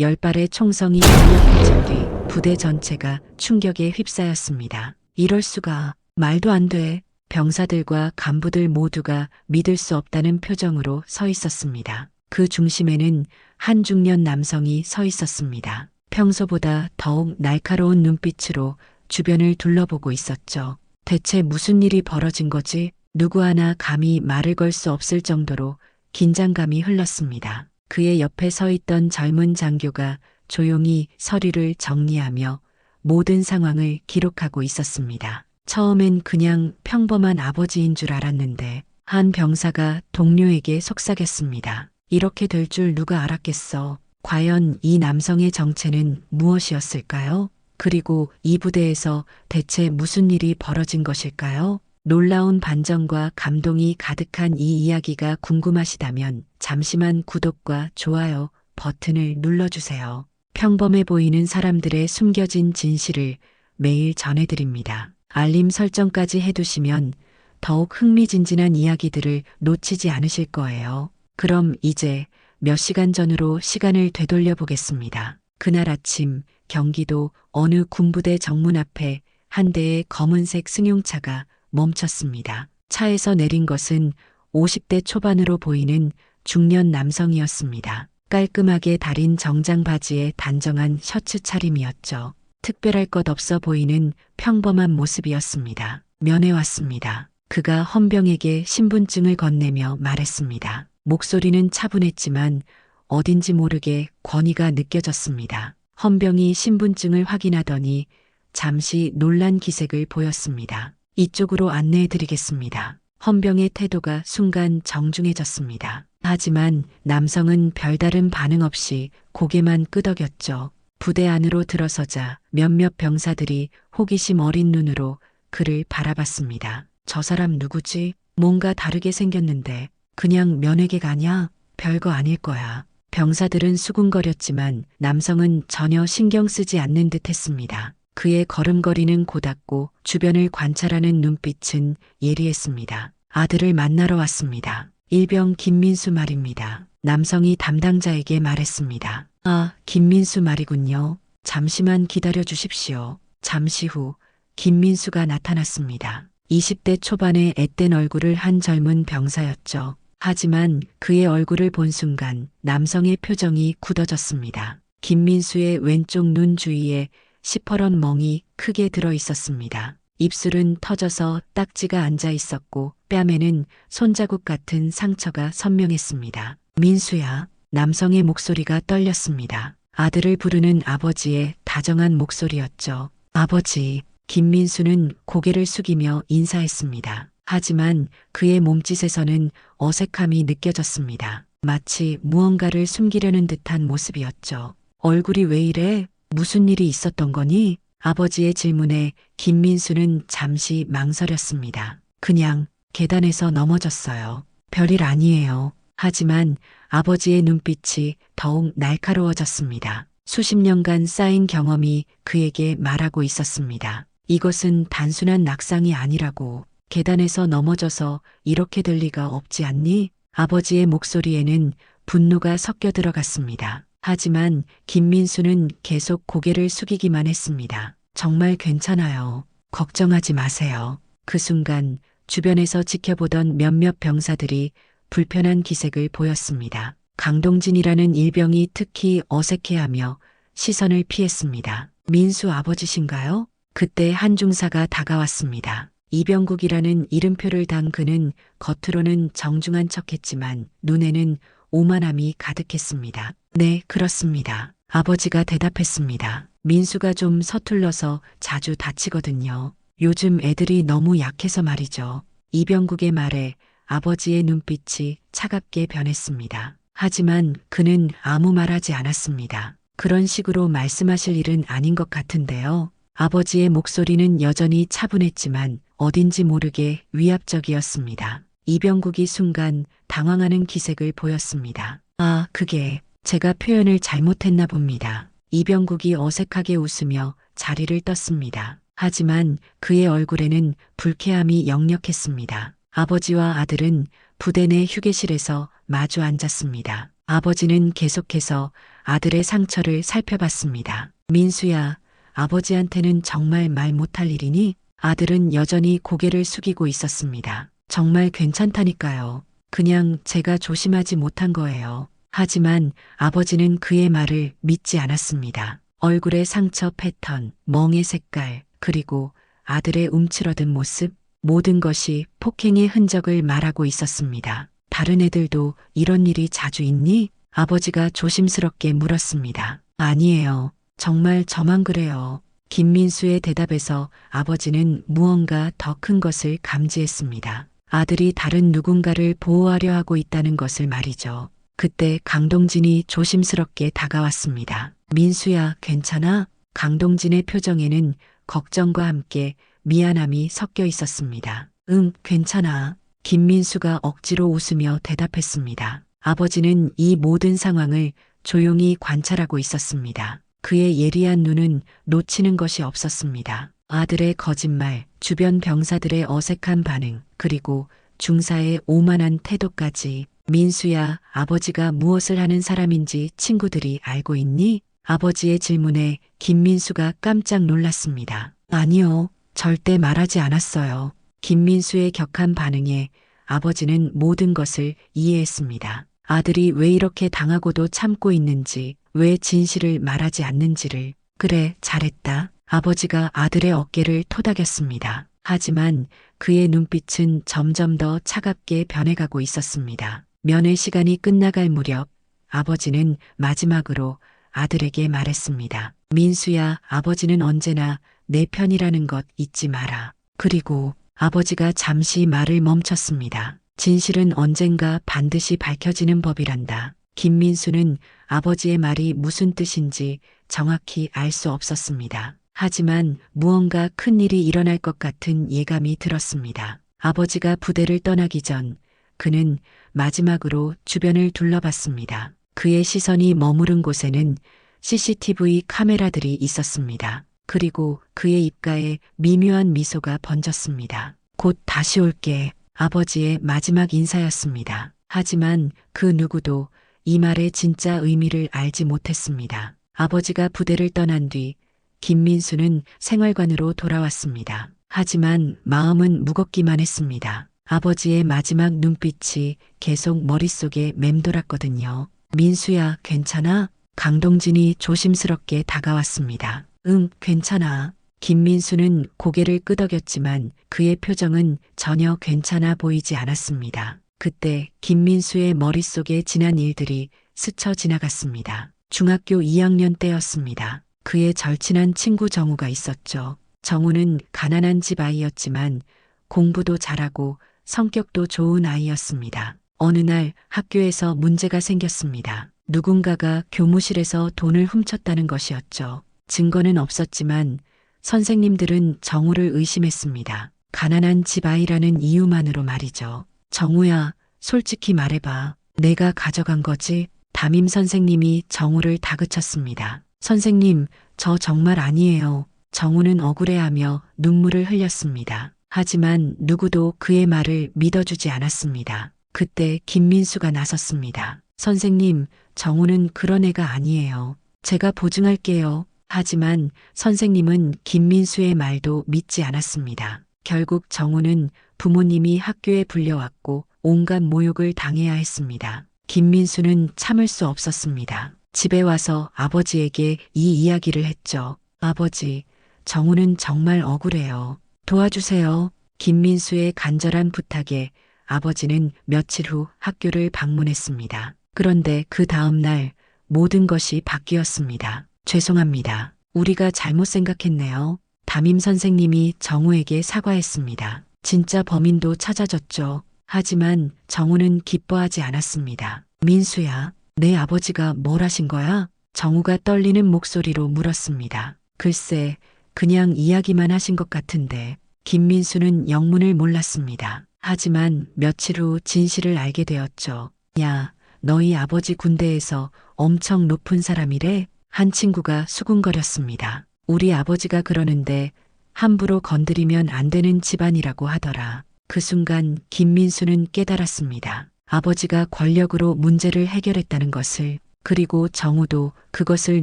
10발의 총성이 강력해진 뒤 부대 전체가 충격에 휩싸였습니다. 이럴 수가, 말도 안 돼. 병사들과 간부들 모두가 믿을 수 없다는 표정으로 서 있었습니다. 그 중심에는 한 중년 남성이 서 있었습니다. 평소보다 더욱 날카로운 눈빛으로 주변을 둘러보고 있었죠. 대체 무슨 일이 벌어진 거지? 누구 하나 감히 말을 걸 수 없을 정도로 긴장감이 흘렀습니다. 그의 옆에 서 있던 젊은 장교가 조용히 서류를 정리하며 모든 상황을 기록하고 있었습니다. 처음엔 그냥 평범한 아버지인 줄 알았는데 한 병사가 동료에게 속삭였습니다. 이렇게 될 줄 누가 알았겠어. 과연 이 남성의 정체는 무엇이었을까요? 그리고 이 부대에서 대체 무슨 일이 벌어진 것일까요? 놀라운 반전과 감동이 가득한 이 이야기가 궁금하시다면 잠시만 구독과 좋아요 버튼을 눌러주세요. 평범해 보이는 사람들의 숨겨진 진실을 매일 전해드립니다. 알림 설정까지 해두시면 더욱 흥미진진한 이야기들을 놓치지 않으실 거예요. 그럼 이제 몇 시간 전으로 시간을 되돌려 보겠습니다. 그날 아침 경기도 어느 군부대 정문 앞에 한 대의 검은색 승용차가 멈췄습니다. 차에서 내린 것은 50대 초반으로 보이는 중년 남성이었습니다. 깔끔하게 다린 정장 바지에 단정한 셔츠 차림이었죠. 특별할 것 없어 보이는 평범한 모습이었습니다. 면회 왔습니다. 그가 헌병에게 신분증을 건네며 말했습니다. 목소리는 차분했지만 어딘지 모르게 권위가 느껴졌습니다. 헌병이 신분증을 확인하더니 잠시 놀란 기색을 보였습니다. 이쪽으로 안내해 드리겠습니다. 헌병의 태도가 순간 정중해졌습니다. 하지만 남성은 별다른 반응 없이 고개만 끄덕였죠. 부대 안으로 들어서자 몇몇 병사들이 호기심 어린 눈으로 그를 바라봤습니다. 저 사람 누구지? 뭔가 다르게 생겼는데 그냥 면회객 아냐? 별거 아닐 거야. 병사들은 수군거렸지만 남성은 전혀 신경 쓰지 않는 듯 했습니다. 그의 걸음걸이는 고닫고 주변을 관찰하는 눈빛은 예리했습니다. 아들을 만나러 왔습니다. 일병 김민수 말입니다. 남성이 담당자에게 말했습니다. 아, 김민수 말이군요. 잠시만 기다려 주십시오. 잠시 후 김민수가 나타났습니다. 20대 초반의 앳된 얼굴을 한 젊은 병사였죠. 하지만 그의 얼굴을 본 순간 남성의 표정이 굳어졌습니다. 김민수의 왼쪽 눈 주위에 시퍼런 멍이 크게 들어 있었습니다. 입술은 터져서 딱지가 앉아 있었고 뺨에는 손자국 같은 상처가 선명했습니다. 민수야. 남성의 목소리가 떨렸습니다. 아들을 부르는 아버지의 다정한 목소리였죠. 아버지. 김민수는 고개를 숙이며 인사했습니다. 하지만 그의 몸짓에서는 어색함이 느껴졌습니다. 마치 무언가를 숨기려는 듯한 모습이었죠. 얼굴이 왜 이래? 무슨 일이 있었던 거니? 아버지의 질문에 김민수는 잠시 망설였습니다. 그냥 계단에서 넘어졌어요. 별일 아니에요. 하지만 아버지의 눈빛이 더욱 날카로워졌습니다. 수십 년간 쌓인 경험이 그에게 말하고 있었습니다. 이것은 단순한 낙상이 아니라고. 계단에서 넘어져서 이렇게 될 리가 없지 않니? 아버지의 목소리에는 분노가 섞여 들어갔습니다. 하지만 김민수는 계속 고개를 숙이기만 했습니다. 정말 괜찮아요. 걱정하지 마세요. 그 순간 주변에서 지켜보던 몇몇 병사들이 불편한 기색을 보였습니다. 강동진이라는 일병이 특히 어색해하며 시선을 피했습니다. 민수 아버지신가요? 그때 한 중사가 다가왔습니다. 이병국이라는 이름표를 단 그는 겉으로는 정중한 척했지만 눈에는 오만함이 가득했습니다. 네, 그렇습니다. 아버지가 대답했습니다. 민수가 좀 서툴러서 자주 다치거든요. 요즘 애들이 너무 약해서 말이죠. 이병국의 말에 아버지의 눈빛이 차갑게 변했습니다. 하지만 그는 아무 말하지 않았습니다. 그런 식으로 말씀하실 일은 아닌 것 같은데요. 아버지의 목소리는 여전히 차분했지만 어딘지 모르게 위압적이었습니다. 이병국이 순간 당황하는 기색을 보였습니다. 아, 그게 제가 표현을 잘못했나 봅니다. 이병국이 어색하게 웃으며 자리를 떴습니다. 하지만 그의 얼굴에는 불쾌함이 역력했습니다. 아버지와 아들은 부대 내 휴게실에서 마주 앉았습니다. 아버지는 계속해서 아들의 상처를 살펴봤습니다. 민수야, 아버지한테는 정말 말 못할 일이니? 아들은 여전히 고개를 숙이고 있었습니다. 정말 괜찮다니까요. 그냥 제가 조심하지 못한 거예요. 하지만 아버지는 그의 말을 믿지 않았습니다. 얼굴의 상처 패턴, 멍의 색깔, 그리고 아들의 움츠러든 모습, 모든 것이 폭행의 흔적을 말하고 있었습니다. 다른 애들도 이런 일이 자주 있니? 아버지가 조심스럽게 물었습니다. 아니에요. 정말 저만 그래요. 김민수의 대답에서 아버지는 무언가 더 큰 것을 감지했습니다. 아들이 다른 누군가를 보호하려 하고 있다는 것을 말이죠. 그때 강동진이 조심스럽게 다가왔습니다. 민수야, 괜찮아? 강동진의 표정에는 걱정과 함께 미안함이 섞여 있었습니다. 응, 괜찮아. 김민수가 억지로 웃으며 대답했습니다. 아버지는 이 모든 상황을 조용히 관찰하고 있었습니다. 그의 예리한 눈은 놓치는 것이 없었습니다. 아들의 거짓말, 주변 병사들의 어색한 반응, 그리고 중사의 오만한 태도까지. 민수야, 아버지가 무엇을 하는 사람인지 친구들이 알고 있니? 아버지의 질문에 김민수가 깜짝 놀랐습니다. 아니요, 절대 말하지 않았어요. 김민수의 격한 반응에 아버지는 모든 것을 이해했습니다. 아들이 왜 이렇게 당하고도 참고 있는지, 왜 진실을 말하지 않는지를. 그래, 잘했다. 아버지가 아들의 어깨를 토닥였습니다. 하지만 그의 눈빛은 점점 더 차갑게 변해가고 있었습니다. 면회 시간이 끝나갈 무렵 아버지는 마지막으로 아들에게 말했습니다. 민수야, 아버지는 언제나 내 편이라는 것 잊지 마라. 그리고 아버지가 잠시 말을 멈췄습니다. 진실은 언젠가 반드시 밝혀지는 법이란다. 김민수는 아버지의 말이 무슨 뜻인지 정확히 알 수 없었습니다. 하지만 무언가 큰 일이 일어날 것 같은 예감이 들었습니다. 아버지가 부대를 떠나기 전 그는 마지막으로 주변을 둘러봤습니다. 그의 시선이 머무른 곳에는 CCTV 카메라들이 있었습니다. 그리고 그의 입가에 미묘한 미소가 번졌습니다. 곧 다시 올게. 아버지의 마지막 인사였습니다. 하지만 그 누구도 이 말의 진짜 의미를 알지 못했습니다. 아버지가 부대를 떠난 뒤 김민수는 생활관으로 돌아왔습니다. 하지만 마음은 무겁기만 했습니다. 아버지의 마지막 눈빛이 계속 머릿속에 맴돌았거든요. 민수야, 괜찮아? 강동진이 조심스럽게 다가왔습니다. 응, 괜찮아. 김민수는 고개를 끄덕였지만 그의 표정은 전혀 괜찮아 보이지 않았습니다. 그때 김민수의 머릿속에 지난 일들이 스쳐 지나갔습니다. 중학교 2학년 때였습니다. 그의 절친한 친구 정우가 있었죠. 정우는 가난한 집 아이였지만 공부도 잘하고 성격도 좋은 아이였습니다. 어느 날 학교에서 문제가 생겼습니다. 누군가가 교무실에서 돈을 훔쳤다는 것이었죠. 증거는 없었지만 선생님들은 정우를 의심했습니다. 가난한 집 아이라는 이유만으로 말이죠. 정우야, 솔직히 말해봐. 내가 가져간 거지? 담임 선생님이 정우를 다그쳤습니다. 선생님, 저 정말 아니에요. 정우는 억울해하며 눈물을 흘렸습니다. 하지만 누구도 그의 말을 믿어주지 않았습니다. 그때 김민수가 나섰습니다. 선생님, 정우는 그런 애가 아니에요. 제가 보증할게요. 하지만 선생님은 김민수의 말도 믿지 않았습니다. 결국 정우는 부모님이 학교에 불려왔고 온갖 모욕을 당해야 했습니다. 김민수는 참을 수 없었습니다. 집에 와서 아버지에게 이 이야기를 했죠. 아버지, 정우는 정말 억울해요. 도와주세요. 김민수의 간절한 부탁에 아버지는 며칠 후 학교를 방문했습니다. 그런데 그 다음 날 모든 것이 바뀌었습니다. 죄송합니다. 우리가 잘못 생각했네요. 담임 선생님이 정우에게 사과했습니다. 진짜 범인도 찾아졌죠. 하지만 정우는 기뻐하지 않았습니다. 민수야, 내 아버지가 뭘 하신 거야? 정우가 떨리는 목소리로 물었습니다. 글쎄, 그냥 이야기만 하신 것 같은데. 김민수는 영문을 몰랐습니다. 하지만 며칠 후 진실을 알게 되었죠. 야, 너희 아버지 군대에서 엄청 높은 사람이래? 한 친구가 수군거렸습니다. 우리 아버지가 그러는데 함부로 건드리면 안 되는 집안이라고 하더라. 그 순간 김민수는 깨달았습니다. 아버지가 권력으로 문제를 해결했다는 것을. 그리고 정우도 그것을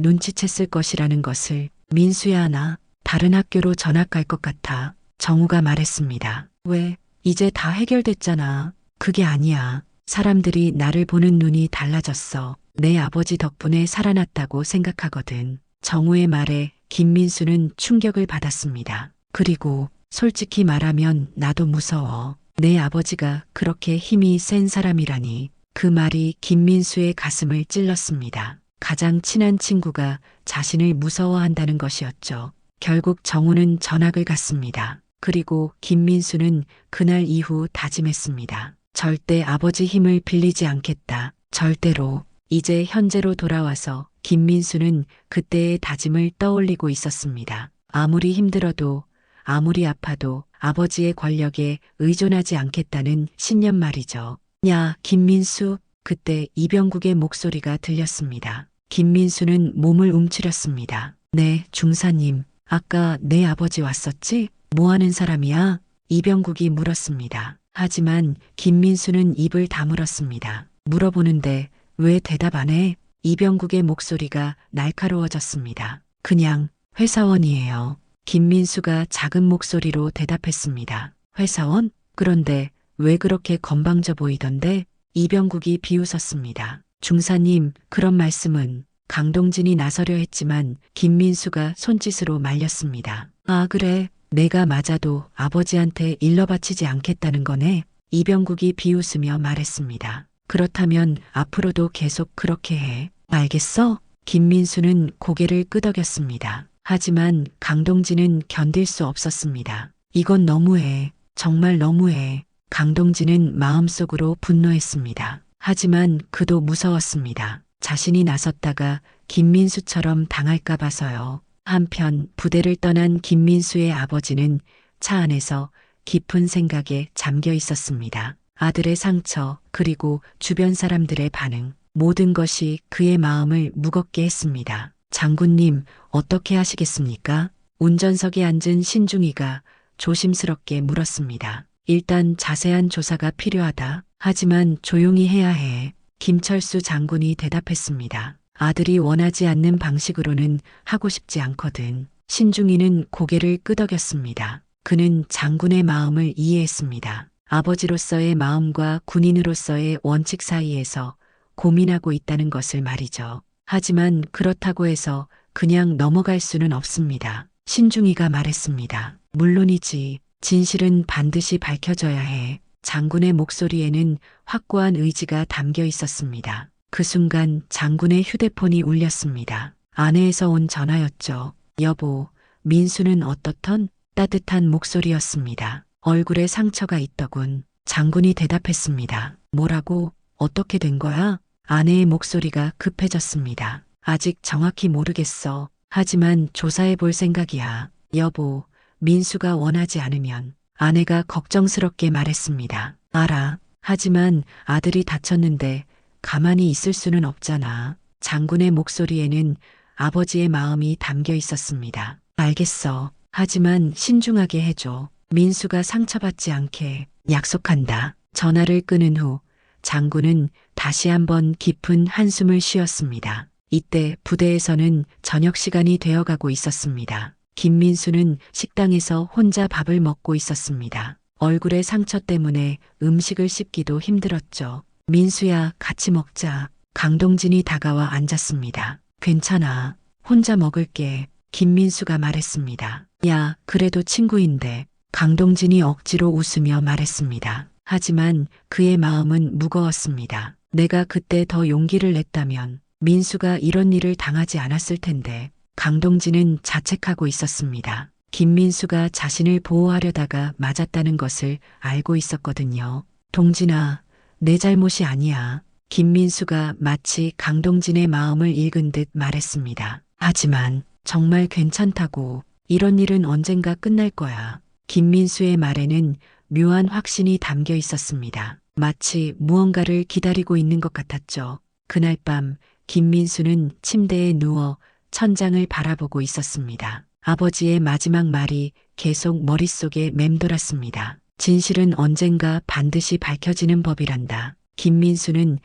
눈치챘을 것이라는 것을. 민수야, 나 다른 학교로 전학 갈 것 같아. 정우가 말했습니다. 왜? 이제 다 해결됐잖아. 그게 아니야. 사람들이 나를 보는 눈이 달라졌어. 내 아버지 덕분에 살아났다고 생각하거든. 정우의 말에 김민수는 충격을 받았습니다. 그리고 솔직히 말하면 나도 무서워. 내 아버지가 그렇게 힘이 센 사람이라니. 그 말이 김민수의 가슴을 찔렀습니다. 가장 친한 친구가 자신을 무서워한다는 것이었죠. 결국 정우는 전학을 갔습니다. 그리고 김민수는 그날 이후 다짐했습니다. 절대 아버지 힘을 빌리지 않겠다. 절대로. 이제 현재로 돌아와서 김민수는 그때의 다짐을 떠올리고 있었습니다. 아무리 힘들어도, 아무리 아파도 아버지의 권력에 의존하지 않겠다는 신념 말이죠. 야, 김민수. 그때 이병국의 목소리가 들렸습니다. 김민수는 몸을 움츠렸습니다. 네, 중사님. 아까 내 아버지 왔었지? 뭐 하는 사람이야? 이병국이 물었습니다. 하지만 김민수는 입을 다물었습니다. 물어보는데 왜 대답 안 해? 이병국의 목소리가 날카로워졌습니다. 그냥 회사원이에요. 김민수가 작은 목소리로 대답했습니다. 회사원? 그런데 왜 그렇게 건방져 보이던데? 이병국이 비웃었습니다. 중사님, 그런 말씀은. 강동진이 나서려 했지만 김민수가 손짓으로 말렸습니다. 아, 그래. 내가 맞아도 아버지한테 일러바치지 않겠다는 거네. 이병국이 비웃으며 말했습니다. 그렇다면 앞으로도 계속 그렇게 해. 알겠어? 김민수는 고개를 끄덕였습니다. 하지만 강동진은 견딜 수 없었습니다. 이건 너무해. 정말 너무해. 강동진은 마음속으로 분노했습니다. 하지만 그도 무서웠습니다. 자신이 나섰다가 김민수처럼 당할까 봐서요. 한편 부대를 떠난 김민수의 아버지는 차 안에서 깊은 생각에 잠겨 있었습니다. 아들의 상처, 그리고 주변 사람들의 반응, 모든 것이 그의 마음을 무겁게 했습니다. 장군님, 어떻게 하시겠습니까? 운전석에 앉은 신중이가 조심스럽게 물었습니다. 일단 자세한 조사가 필요하다. 하지만 조용히 해야 해. 김철수 장군이 대답했습니다. 아들이 원하지 않는 방식으로는 하고 싶지 않거든. 신중이는 고개를 끄덕였습니다. 그는 장군의 마음을 이해했습니다. 아버지로서의 마음과 군인으로서의 원칙 사이에서 고민하고 있다는 것을 말이죠. 하지만 그렇다고 해서 그냥 넘어갈 수는 없습니다. 신중이가 말했습니다. 물론이지. 진실은 반드시 밝혀져야 해. 장군의 목소리에는 확고한 의지가 담겨 있었습니다. 그 순간 장군의 휴대폰이 울렸습니다. 아내에서 온 전화였죠. 여보, 민수는 어떻던? 따뜻한 목소리였습니다. 얼굴에 상처가 있더군. 장군이 대답했습니다. 뭐라고? 어떻게 된 거야? 아내의 목소리가 급해졌습니다. 아직 정확히 모르겠어. 하지만 조사해 볼 생각이야. 여보, 민수가 원하지 않으면. 아내가 걱정스럽게 말했습니다. 알아. 하지만 아들이 다쳤는데 가만히 있을 수는 없잖아. 장군의 목소리에는 아버지의 마음이 담겨 있었습니다. 알겠어. 하지만 신중하게 해줘. 민수가 상처받지 않게 약속한다. 전화를 끊은 후 장군은 다시 한번 깊은 한숨을 쉬었습니다. 이때 부대에서는 저녁 시간이 되어가고 있었습니다. 김민수는 식당에서 혼자 밥을 먹고 있었습니다. 얼굴의 상처 때문에 음식을 씹기도 힘들었죠. 민수야, 같이 먹자. 강동진이 다가와 앉았습니다. 괜찮아. 혼자 먹을게. 김민수가 말했습니다. 야, 그래도 친구인데. 강동진이 억지로 웃으며 말했습니다. 하지만 그의 마음은 무거웠습니다. 내가 그때 더 용기를 냈다면 민수가 이런 일을 당하지 않았을 텐데. 강동진은 자책하고 있었습니다. 김민수가 자신을 보호하려다가 맞았다는 것을 알고 있었거든요. 동진아, 내 잘못이 아니야. 김민수가 마치 강동진의 마음을 읽은 듯 말했습니다. 하지만 정말 괜찮다고. 이런 일은 언젠가 끝날 거야. 김민수의 말에는 묘한 확신이 담겨 있었습니다. 마치 무언가를 기다리고 있는 것 같았죠. 그날 밤 김민수는 침대에 누워 천장을 바라보고 있었습니다. 아버지의 마지막 말이 계속 머릿속에 맴돌았습니다. 진실은 언젠가 반드시 밝혀지는 법이란다. 김민수는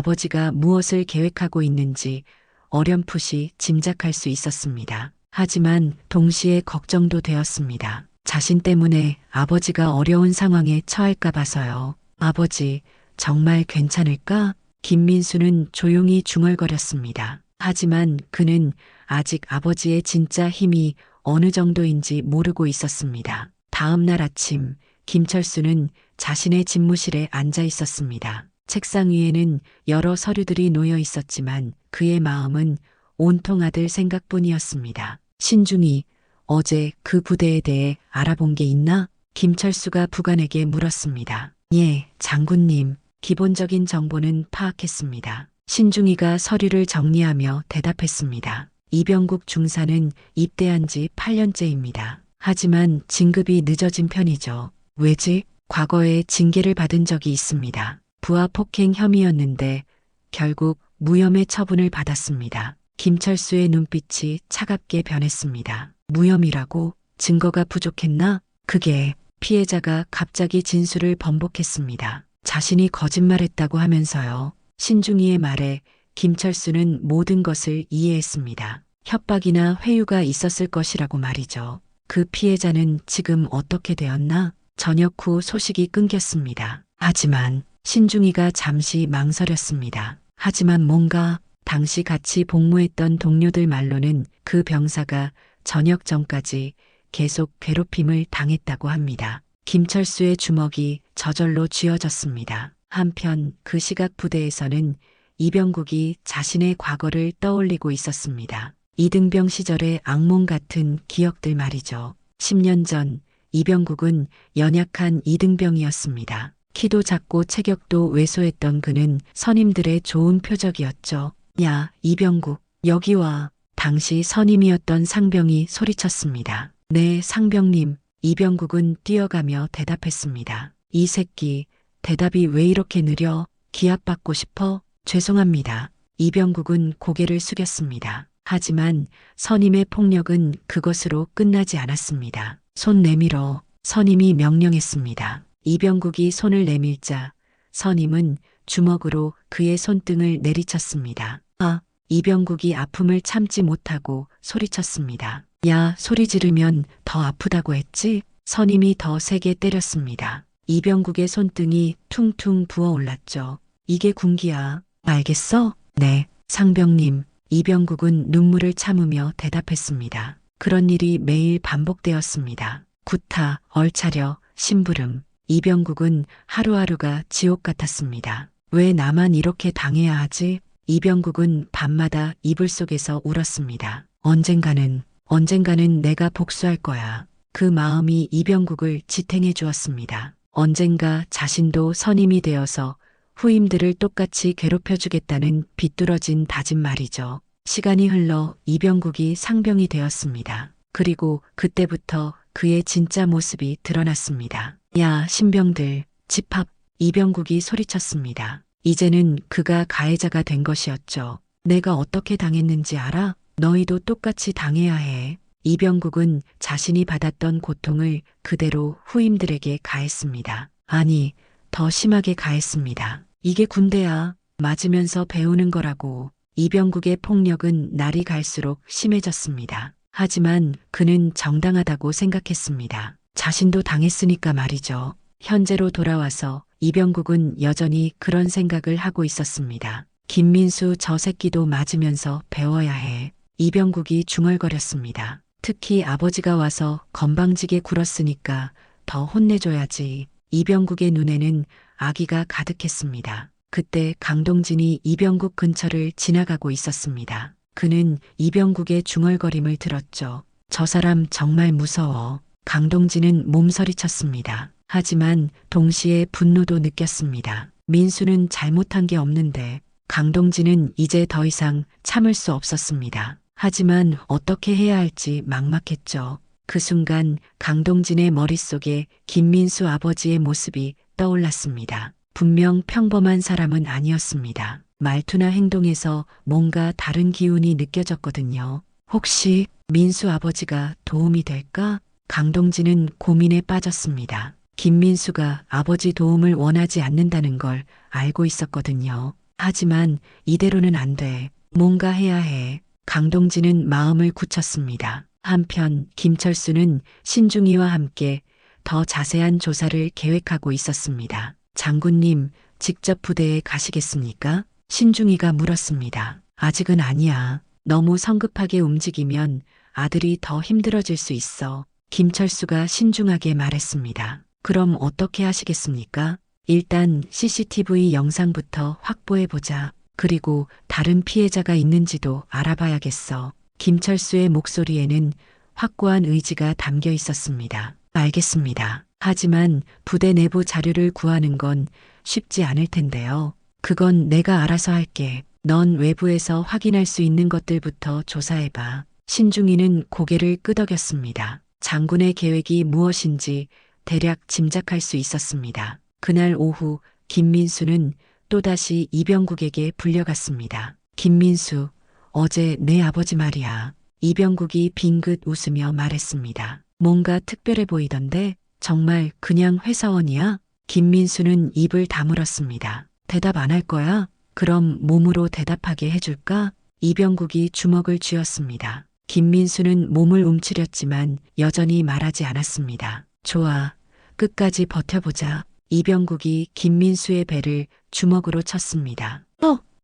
아버지가 무엇을 계획하고 있는지 어렴풋이 짐작할 수 있었습니다. 하지만 동시에 걱정도 되었습니다. 자신 때문에 아버지가 어려운 상황에 처할까 봐서요. 아버지, 정말 괜찮을까? 김민수는 조용히 중얼거렸습니다. 하지만 그는 아직 아버지의 진짜 힘이 어느 정도인지 모르고 있었습니다. 다음 날 아침, 김철수는 자신의 집무실에 앉아 있었습니다. 책상 위에는 여러 서류들이 놓여 있었지만 그의 마음은 온통 아들 생각뿐이었습니다. 신중이, 어제 그 부대에 대해 알아본 게 있나? 김철수가 부관에게 물었습니다. 예, 장군님. 기본적인 정보는 파악했습니다. 신중이가 서류를 정리하며 대답했습니다. 이병국 중사는 입대한 지 8년째입니다. 하지만 진급이 늦어진 편이죠. 왜지? 과거에 징계를 받은 적이 있습니다. 부하 폭행 혐의였는데 결국 무혐의 처분을 받았습니다. 김철수의 눈빛이 차갑게 변했습니다. 무혐의라고? 증거가 부족했나? 그게 피해자가 갑자기 진술을 번복했습니다. 자신이 거짓말했다고 하면서요. 신중이의 말에 김철수는 모든 것을 이해했습니다. 협박이나 회유가 있었을 것이라고 말이죠. 그 피해자는 지금 어떻게 되었나? 저녁 후 소식이 끊겼습니다. 하지만 신중이가 잠시 망설였습니다. 하지만 뭔가 당시 같이 복무했던 동료들 말로는 그 병사가 저녁 전까지 계속 괴롭힘을 당했다고 합니다. 김철수의 주먹이 저절로 쥐어졌습니다. 한편 그 시각 부대에서는 이병국이 자신의 과거를 떠올리고 있었습니다. 이등병 시절의 악몽 같은 기억들 말이죠. 10년 전 이병국은 연약한 이등병이었습니다. 키도 작고 체격도 왜소했던 그는 선임들의 좋은 표적이었죠. 야, 이병국, 여기 와. 당시 선임이었던 상병이 소리쳤습니다. 네, 상병님. 이병국은 뛰어가며 대답했습니다. 이 새끼, 대답이 왜 이렇게 느려? 기합받고 싶어? 죄송합니다. 이병국은 고개를 숙였습니다. 하지만 선임의 폭력은 그것으로 끝나지 않았습니다. 손 내밀어. 선임이 명령했습니다. 이병국이 손을 내밀자 선임은 주먹으로 그의 손등을 내리쳤습니다. 아, 이병국이 아픔을 참지 못하고 소리쳤습니다. 야, 소리 지르면 더 아프다고 했지? 선임이 더 세게 때렸습니다. 이병국의 손등이 퉁퉁 부어올랐죠. 이게 군기야. 알겠어? 네, 상병님. 이병국은 눈물을 참으며 대답했습니다. 그런 일이 매일 반복되었습니다. 구타, 얼차려, 심부름. 이병국은 하루하루가 지옥 같았습니다. 왜 나만 이렇게 당해야 하지? 이병국은 밤마다 이불 속에서 울었습니다. 언젠가는 내가 복수할 거야. 그 마음이 이병국을 지탱해 주었습니다. 언젠가 자신도 선임이 되어서 후임들을 똑같이 괴롭혀주겠다는 비뚤어진 다짐 말이죠. 시간이 흘러 이병국이 상병이 되었습니다. 그리고 그때부터 그의 진짜 모습이 드러났습니다. 야, 신병들, 집합. 이병국이 소리쳤습니다. 이제는 그가 가해자가 된 것이었죠. 내가 어떻게 당했는지 알아? 너희도 똑같이 당해야 해. 이병국은 자신이 받았던 고통을 그대로 후임들에게 가했습니다. 아니, 더 심하게 가했습니다. 이게 군대야. 맞으면서 배우는 거라고. 이병국의 폭력은 날이 갈수록 심해졌습니다. 하지만 그는 정당하다고 생각했습니다. 자신도 당했으니까 말이죠. 현재로 돌아와서 이병국은 여전히 그런 생각을 하고 있었습니다. 김민수 저 새끼도 맞으면서 배워야 해. 이병국이 중얼거렸습니다. 특히 아버지가 와서 건방지게 굴었으니까 더 혼내줘야지. 이병국의 눈에는 악의가 가득했습니다. 그때 강동진이 이병국 근처를 지나가고 있었습니다. 그는 이병국의 중얼거림을 들었죠. 저 사람 정말 무서워. 강동진은 몸서리쳤습니다. 하지만 동시에 분노도 느꼈습니다. 민수는 잘못한 게 없는데 강동진은 이제 더 이상 참을 수 없었습니다. 하지만 어떻게 해야 할지 막막했죠. 그 순간 강동진의 머릿속에 김민수 아버지의 모습이 떠올랐습니다. 분명 평범한 사람은 아니었습니다. 말투나 행동에서 뭔가 다른 기운이 느껴졌거든요. 혹시 민수 아버지가 도움이 될까? 강동진은 고민에 빠졌습니다. 김민수가 아버지 도움을 원하지 않는다는 걸 알고 있었거든요. 하지만 이대로는 안 돼. 뭔가 해야 해. 강동진은 마음을 굳혔습니다. 한편 김철수는 신중이와 함께 더 자세한 조사를 계획하고 있었습니다. 장군님, 직접 부대에 가시겠습니까? 신중이가 물었습니다. 아직은 아니야. 너무 성급하게 움직이면 아들이 더 힘들어질 수 있어. 김철수가 신중하게 말했습니다. 그럼 어떻게 하시겠습니까? 일단 CCTV 영상부터 확보해보자. 그리고 다른 피해자가 있는지도 알아봐야겠어. 김철수의 목소리에는 확고한 의지가 담겨 있었습니다. 알겠습니다. 하지만 부대 내부 자료를 구하는 건 쉽지 않을 텐데요. 그건 내가 알아서 할게. 넌 외부에서 확인할 수 있는 것들부터 조사해봐. 신중이는 고개를 끄덕였습니다. 장군의 계획이 무엇인지 대략 짐작할 수 있었습니다. 그날 오후 김민수는 또다시 이병국에게 불려갔습니다. 김민수, 어제 내 아버지 말이야. 이병국이 빙긋 웃으며 말했습니다. 뭔가 특별해 보이던데 정말 그냥 회사원이야? 김민수는 입을 다물었습니다. 대답 안 할 거야? 그럼 몸으로 대답하게 해줄까? 이병국이 주먹을 쥐었습니다. 김민수는 몸을 움츠렸지만 여전히 말하지 않았습니다. 좋아. 끝까지 버텨보자. 이병국이 김민수의 배를 주먹으로 쳤습니다.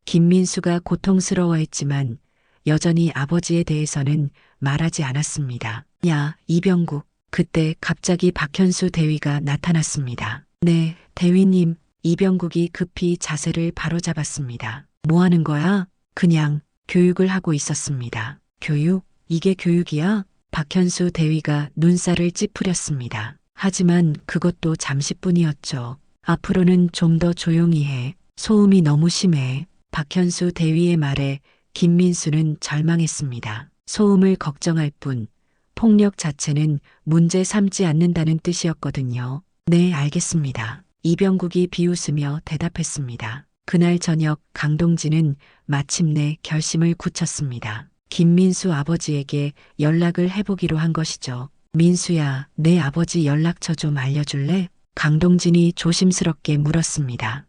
김민수가 고통스러워했지만 여전히 아버지에 대해서는 말하지 않았습니다. 야, 이병국. 그때 갑자기 박현수 대위가 나타났습니다. 네, 대위님. 이병국이 급히 자세를 바로잡았습니다. 뭐 하는 거야? 그냥 교육을 하고 있었습니다. 교육? 이게 교육이야? 박현수 대위가 눈살을 찌푸렸습니다. 하지만 그것도 잠시뿐이었죠. 앞으로는 좀 더 조용히 해. 소음이 너무 심해. 박현수 대위의 말에 김민수는 절망했습니다. 소음을 걱정할 뿐 폭력 자체는 문제 삼지 않는다는 뜻이었거든요. 네, 알겠습니다. 이병국이 비웃으며 대답했습니다. 그날 저녁 강동진은 마침내 결심을 굳혔습니다. 김민수 아버지에게 연락을 해보기로 한 것이죠. 민수야, 내 아버지 연락처 좀 알려줄래? 강동진이 조심스럽게 물었습니다.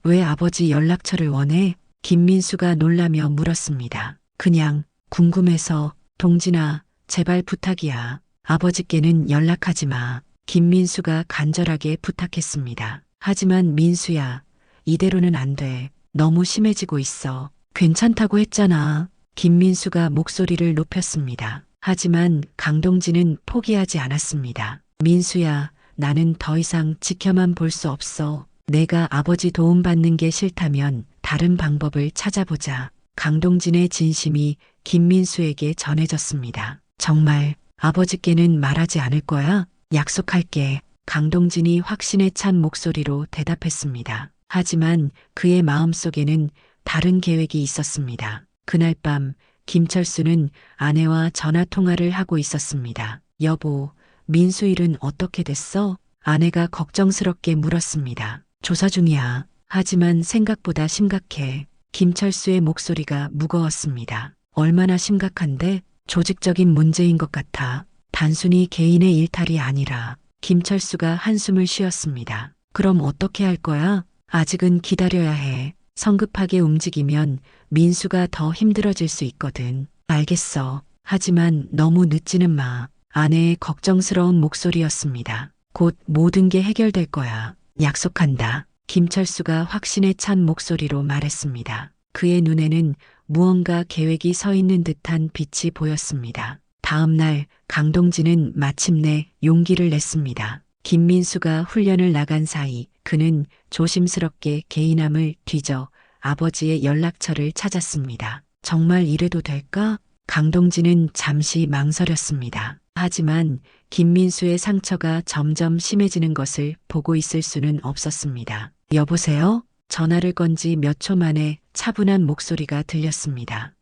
왜 아버지 연락처를 원해? 김민수가 놀라며 물었습니다. 그냥 궁금해서. 동진아, 제발 부탁이야. 아버지께는 연락하지 마. 김민수가 간절하게 부탁했습니다. 하지만 민수야, 이대로는 안 돼. 너무 심해지고 있어. 괜찮다고 했잖아. 김민수가 목소리를 높였습니다. 하지만 강동진은 포기하지 않았습니다. 민수야, 나는 더 이상 지켜만 볼 수 없어. 내가 아버지 도움받는 게 싫다면 다른 방법을 찾아보자. 강동진의 진심이 김민수에게 전해졌습니다. 정말 아버지께는 말하지 않을 거야? 약속할게. 강동진이 확신에 찬 목소리로 대답했습니다. 하지만 그의 마음속에는 다른 계획이 있었습니다. 그날 밤 김철수는 아내와 전화 통화를 하고 있었습니다. 여보, 민수 일은 어떻게 됐어? 아내가 걱정스럽게 물었습니다. 조사 중이야. 하지만 생각보다 심각해. 김철수의 목소리가 무거웠습니다. 얼마나 심각한데? 조직적인 문제인 것 같아. 단순히 개인의 일탈이 아니라. 김철수가 한숨을 쉬었습니다. 그럼 어떻게 할 거야? 아직은 기다려야 해. 성급하게 움직이면 민수가 더 힘들어질 수 있거든. 알겠어. 하지만 너무 늦지는 마. 아내의 걱정스러운 목소리였습니다. 곧 모든 게 해결될 거야. 약속한다. 김철수가 확신에 찬 목소리로 말했습니다. 그의 눈에는 무언가 계획이 서 있는 듯한 빛이 보였습니다. 다음 날 강동진은 마침내 용기를 냈습니다. 김민수가 훈련을 나간 사이 그는 조심스럽게 개인함을 뒤져 아버지의 연락처를 찾았습니다. 정말 이래도 될까? 강동진은 잠시 망설였습니다. 하지만 김민수의 상처가 점점 심해지는 것을 보고 있을 수는 없었습니다. 여보세요? 전화를 건 지 몇 초 만에 차분한 목소리가 들렸습니다.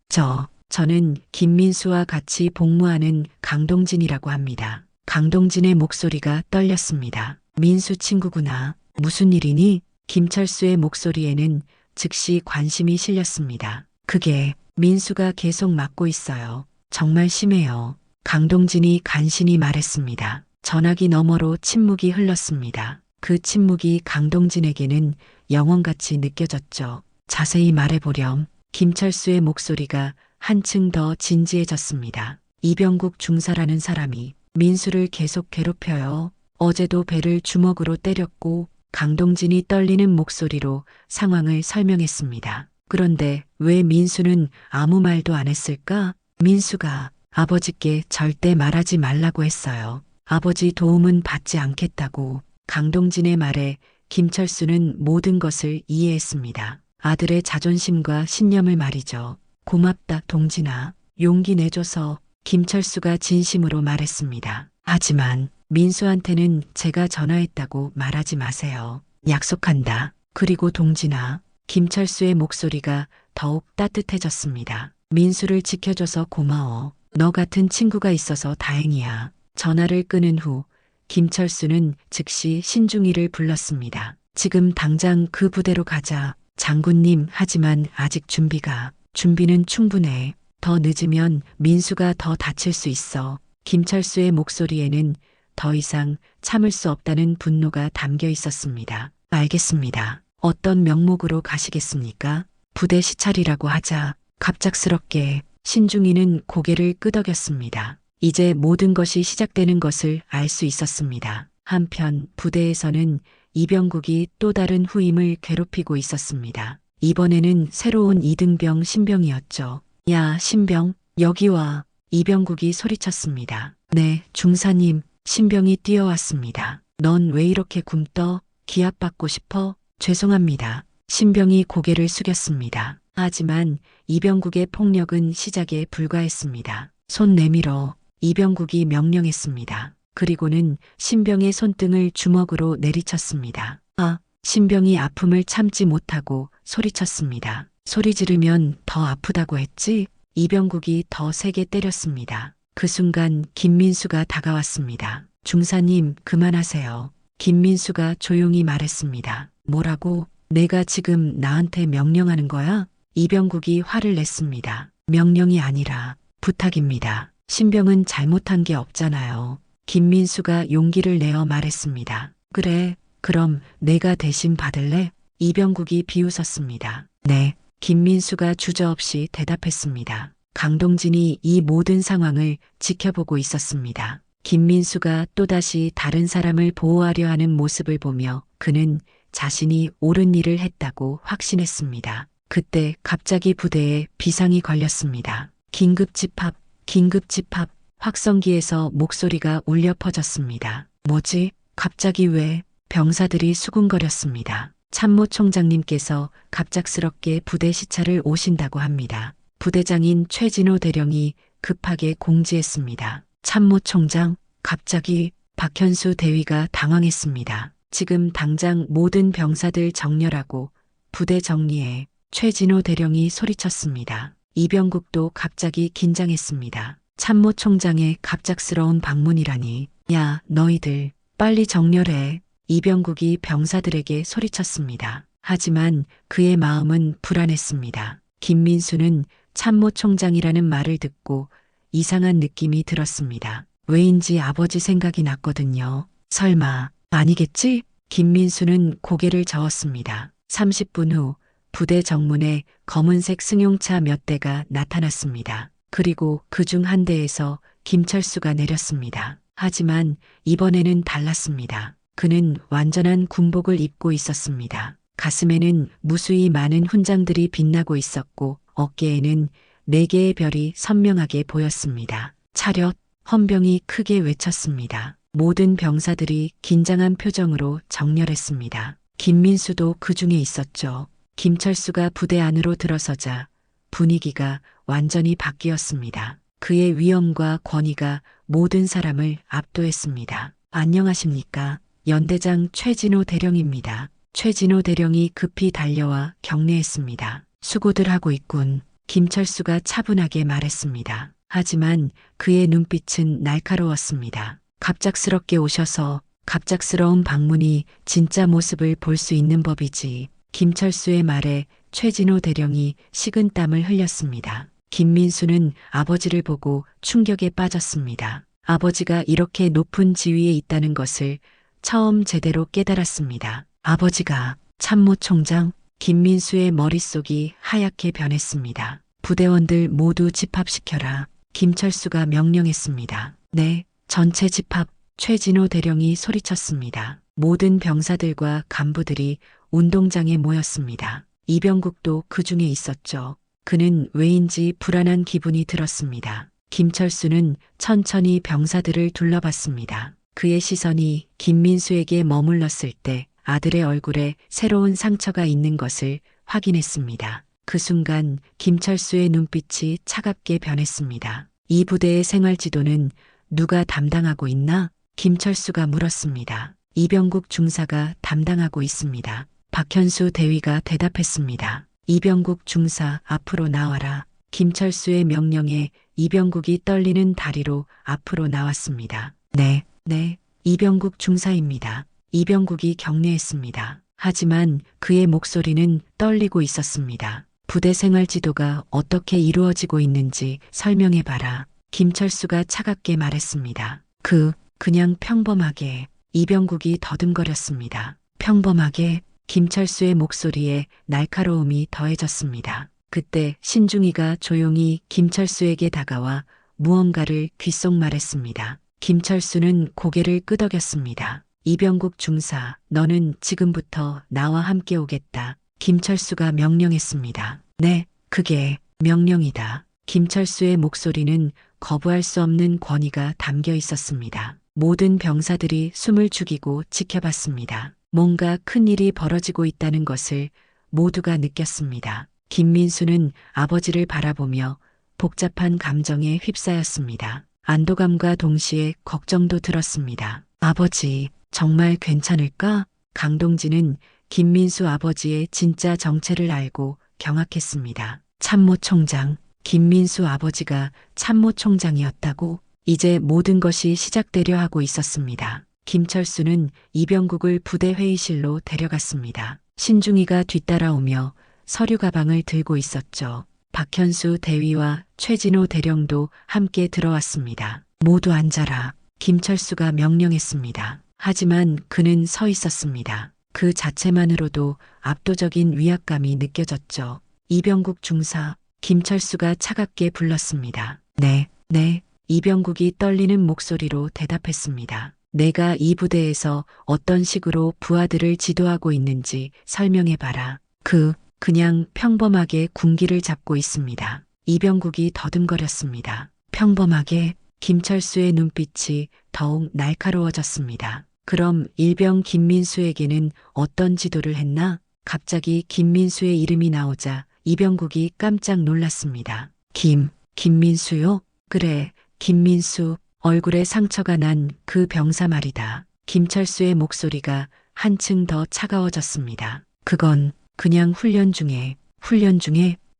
저는 김민수와 같이 복무하는 강동진이라고 합니다. 강동진의 목소리가 떨렸습니다. 민수 친구구나. 무슨 일이니? 김철수의 목소리에는 즉시 관심이 실렸습니다. 그게 민수가 계속 맡고 있어요. 정말 심해요. 강동진이 간신히 말했습니다. 전화기 너머로 침묵이 흘렀습니다. 그 침묵이 강동진에게는 영원같이 느껴졌죠. 자세히 말해보렴. 김철수의 목소리가 한층 더 진지해졌습니다. 이병국 중사라는 사람이 민수를 계속 괴롭혀요. 어제도 배를 주먹으로 때렸고 강동진이 떨리는 목소리로 상황을 설명했습니다. 그런데 왜 민수는 아무 말도 안 했을까? 민수가 아버지께 절대 말하지 말라고 했어요. 아버지 도움은 받지 않겠다고. 강동진의 말에 김철수는 모든 것을 이해했습니다. 아들의 자존심과 신념을 말이죠. 고맙다, 동진아. 용기 내줘서. 김철수가 진심으로 말했습니다. 하지만 민수한테는 제가 전화했다고 말하지 마세요. 약속한다. 그리고 동진아. 김철수의 목소리가 더욱 따뜻해졌습니다. 민수를 지켜줘서 고마워. 너 같은 친구가 있어서 다행이야. 전화를 끊은 후 김철수는 즉시 신중이를 불렀습니다. 지금 당장 그 부대로 가자. 장군님, 하지만 아직 준비는 충분해. 더 늦으면 민수가 더 다칠 수 있어. 김철수의 목소리에는 더 이상 참을 수 없다는 분노가 담겨 있었습니다. 알겠습니다. 어떤 명목으로 가시겠습니까? 부대 시찰이라고 하자. 갑작스럽게 신중이는 고개를 끄덕였습니다. 이제 모든 것이 시작되는 것을 알 수 있었습니다. 한편 부대에서는 이병국이 또 다른 후임을 괴롭히고 있었습니다. 이번에는 새로운 이등병 신병이었죠. 야, 신병, 여기 와. 이병국이 소리쳤습니다. 네, 중사님. 신병이 뛰어왔습니다. 넌 왜 이렇게 굼떠? 기합받고 싶어? 죄송합니다. 신병이 고개를 숙였습니다. 하지만 이병국의 폭력은 시작에 불과했습니다. 손 내밀어. 이병국이 명령했습니다. 그리고는 신병의 손등을 주먹으로 내리쳤습니다. 아, 신병이 아픔을 참지 못하고 소리쳤습니다. 소리 지르면 더 아프다고 했지? 이병국이 더 세게 때렸습니다. 그 순간 김민수가 다가왔습니다. 중사님, 그만하세요. 김민수가 조용히 말했습니다. 뭐라고? 내가 지금 나한테 명령하는 거야? 이병국이 화를 냈습니다. 명령이 아니라 부탁입니다. 신병은 잘못한 게 없잖아요. 김민수가 용기를 내어 말했습니다. 그래, 그럼 내가 대신 받을래? 이병국이 비웃었습니다. 네. 김민수가 주저없이 대답했습니다. 강동진이 이 모든 상황을 지켜보고 있었습니다. 김민수가 또다시 다른 사람을 보호하려 하는 모습을 보며 그는 자신이 옳은 일을 했다고 확신했습니다. 그때 갑자기 부대에 비상이 걸렸습니다. 긴급 집합. 확성기에서 목소리가 울려 퍼졌습니다. 뭐지? 갑자기 왜? 병사들이 수군거렸습니다. 참모총장님께서 갑작스럽게 부대 시찰을 오신다고 합니다. 부대장인 최진호 대령이 급하게 공지했습니다. 참모총장, 갑자기? 박현수 대위가 당황했습니다. 지금 당장 모든 병사들 정렬하고 부대 정리해. 최진호 대령이 소리쳤습니다. 이병국도 갑자기 긴장했습니다. 참모총장의 갑작스러운 방문이라니. 야, 너희들 빨리 정렬해. 이병국이 병사들에게 소리쳤습니다. 하지만 그의 마음은 불안했습니다. 김민수는 참모총장이라는 말을 듣고 이상한 느낌이 들었습니다. 왜인지 아버지 생각이 났거든요. 설마 아니겠지? 김민수는 고개를 저었습니다. 30분 후 부대 정문에 검은색 승용차 몇 대가 나타났습니다. 그리고 그중 한 대에서 김철수가 내렸습니다. 하지만 이번에는 달랐습니다. 그는 완전한 군복을 입고 있었습니다. 가슴에는 무수히 많은 훈장들이 빛나고 있었고 어깨에는 4개의 별이 선명하게 보였습니다. 차렷! 헌병이 크게 외쳤습니다. 모든 병사들이 긴장한 표정으로 정렬했습니다. 김민수도 그 중에 있었죠. 김철수가 부대 안으로 들어서자 분위기가 완전히 바뀌었습니다. 그의 위엄과 권위가 모든 사람을 압도했습니다. 안녕하십니까? 연대장 최진호 대령입니다. 최진호 대령이 급히 달려와 격려했습니다. 수고들 하고 있군. 김철수가 차분하게 말했습니다. 하지만 그의 눈빛은 날카로웠습니다. 갑작스럽게 오셔서 갑작스러운 방문이 진짜 모습을 볼 수 있는 법이지. 김철수의 말에 최진호 대령이 식은땀을 흘렸습니다. 김민수는 아버지를 보고 충격에 빠졌습니다. 아버지가 이렇게 높은 지위에 있다는 것을 처음 제대로 깨달았습니다. 아버지가 참모총장, 김민수의 머릿속이 하얗게 변했습니다. 부대원들 모두 집합시켜라. 김철수가 명령했습니다. 네, 전체 집합. 최진호 대령이 소리쳤습니다. 모든 병사들과 간부들이 운동장에 모였습니다. 이병국도 그 중에 있었죠. 그는 왜인지 불안한 기분이 들었습니다. 김철수는 천천히 병사들을 둘러봤습니다. 그의 시선이 김민수에게 머물렀을 때 아들의 얼굴에 새로운 상처가 있는 것을 확인했습니다. 그 순간 김철수의 눈빛이 차갑게 변했습니다. 이 부대의 생활지도는 누가 담당하고 있나? 김철수가 물었습니다. 이병국 중사가 담당하고 있습니다. 박현수 대위가 대답했습니다. 이병국 중사 앞으로 나와라. 김철수의 명령에 이병국이 떨리는 다리로 앞으로 나왔습니다. 네, 이병국 중사입니다. 이병국이 격려했습니다. 하지만 그의 목소리는 떨리고 있었습니다. 부대 생활 지도가 어떻게 이루어지고 있는지 설명해봐라. 김철수가 차갑게 말했습니다. 그냥 평범하게. 이병국이 더듬거렸습니다. 평범하게. 김철수의 목소리에 날카로움이 더해졌습니다. 그때 신중이가 조용히 김철수에게 다가와 무언가를 귓속말했습니다. 김철수는 고개를 끄덕였습니다. 이병국 중사, 너는 지금부터 나와 함께 오겠다. 김철수가 명령했습니다. 네, 그게 명령이다. 김철수의 목소리는 거부할 수 없는 권위가 담겨 있었습니다. 모든 병사들이 숨을 죽이고 지켜봤습니다. 뭔가 큰 일이 벌어지고 있다는 것을 모두가 느꼈습니다. 김민수는 아버지를 바라보며 복잡한 감정에 휩싸였습니다. 안도감과 동시에 걱정도 들었습니다. 아버지, 정말 괜찮을까? 강동진은 김민수 아버지의 진짜 정체를 알고 경악했습니다. 참모총장, 김민수 아버지가 참모총장이었다고? 이제 모든 것이 시작되려 하고 있었습니다. 김철수는 이병국을 부대 회의실로 데려갔습니다. 신중이가 뒤따라오며 서류 가방을 들고 있었죠. 박현수 대위와 최진호 대령도 함께 들어왔습니다. 모두 앉아라. 김철수가 명령했습니다. 하지만 그는 서 있었습니다. 그 자체만으로도 압도적인 위압감이 느껴졌죠. 이병국 중사, 김철수가 차갑게 불렀습니다. 네. 이병국이 떨리는 목소리로 대답했습니다. 내가 이 부대에서 어떤 식으로 부하들을 지도하고 있는지 설명해봐라. 그냥 평범하게 군기를 잡고 있습니다. 이병국이 더듬거렸습니다. 평범하게. 김철수의 눈빛이 더욱 날카로워졌습니다. 그럼 일병 김민수에게는 어떤 지도를 했나? 갑자기 김민수의 이름이 나오자 이병국이 깜짝 놀랐습니다. 김민수요? 그래, 김민수. 얼굴에 상처가 난 그 병사 말이다. 김철수의 목소리가 한층 더 차가워졌습니다. 그건 그냥 훈련 중에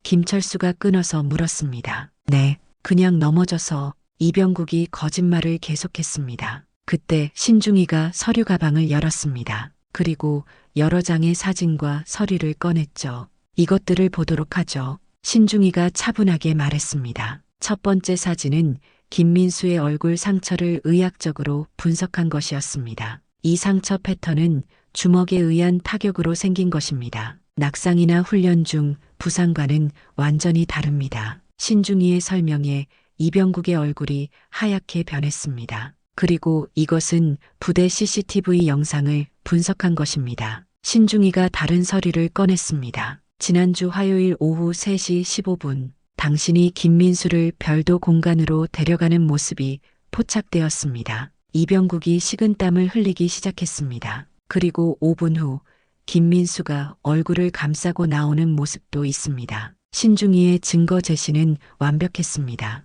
김철수가 끊어서 물었습니다. 네, 그냥 넘어져서. 이병국이 거짓말을 계속했습니다. 그때 신중이가 서류 가방을 열었습니다. 그리고 여러 장의 사진과 서류를 꺼냈죠. 이것들을 보도록 하죠. 신중이가 차분하게 말했습니다. 첫 번째 사진은 김민수의 얼굴 상처를 의학적으로 분석한 것이었습니다. 이 상처 패턴은 주먹에 의한 타격으로 생긴 것입니다. 낙상이나 훈련 중 부상과는 완전히 다릅니다. 신중이의 설명에 이병국의 얼굴이 하얗게 변했습니다. 그리고 이것은 부대 CCTV 영상을 분석한 것입니다. 신중이가 다른 서류를 꺼냈습니다. 지난주 화요일 오후 3시 15분, 당신이 김민수를 별도 공간으로 데려가는 모습이 포착되었습니다. 이병국이 식은땀을 흘리기 시작했습니다. 그리고 5분 후, 김민수가 얼굴을 감싸고 나오는 모습도 있습니다. 신중이의 증거 제시는 완벽했습니다.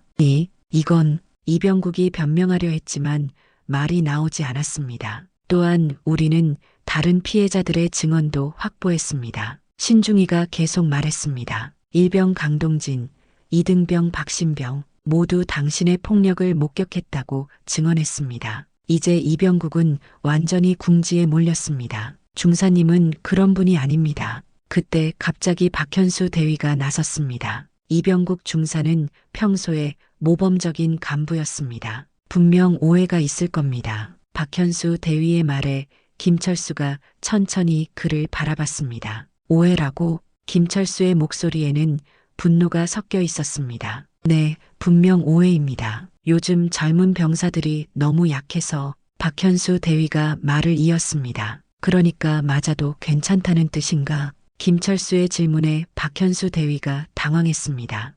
이건 이병국이 변명하려 했지만 말이 나오지 않았습니다. 또한 우리는 다른 피해자들의 증언도 확보했습니다. 신중이가 계속 말했습니다. 1병 강동진, 2등병 박신병 모두 당신의 폭력을 목격했다고 증언했습니다. 이제 이병국은 완전히 궁지에 몰렸습니다. 중사님은 그런 분이 아닙니다. 그때 갑자기 박현수 대위가 나섰습니다. 이병국 중사는 평소에 모범적인 간부였습니다. 분명 오해가 있을 겁니다. 박현수 대위의 말에 김철수가 천천히 그를 바라봤습니다. 오해라고. 김철수의 목소리에는 분노가 섞여 있었습니다. 네, 분명 오해입니다. 요즘 젊은 병사들이 너무 약해서. 박현수 대위가 말을 이었습니다. 그러니까 맞아도 괜찮다는 뜻인가? 김철수의 질문에 박현수 대위가 당황했습니다.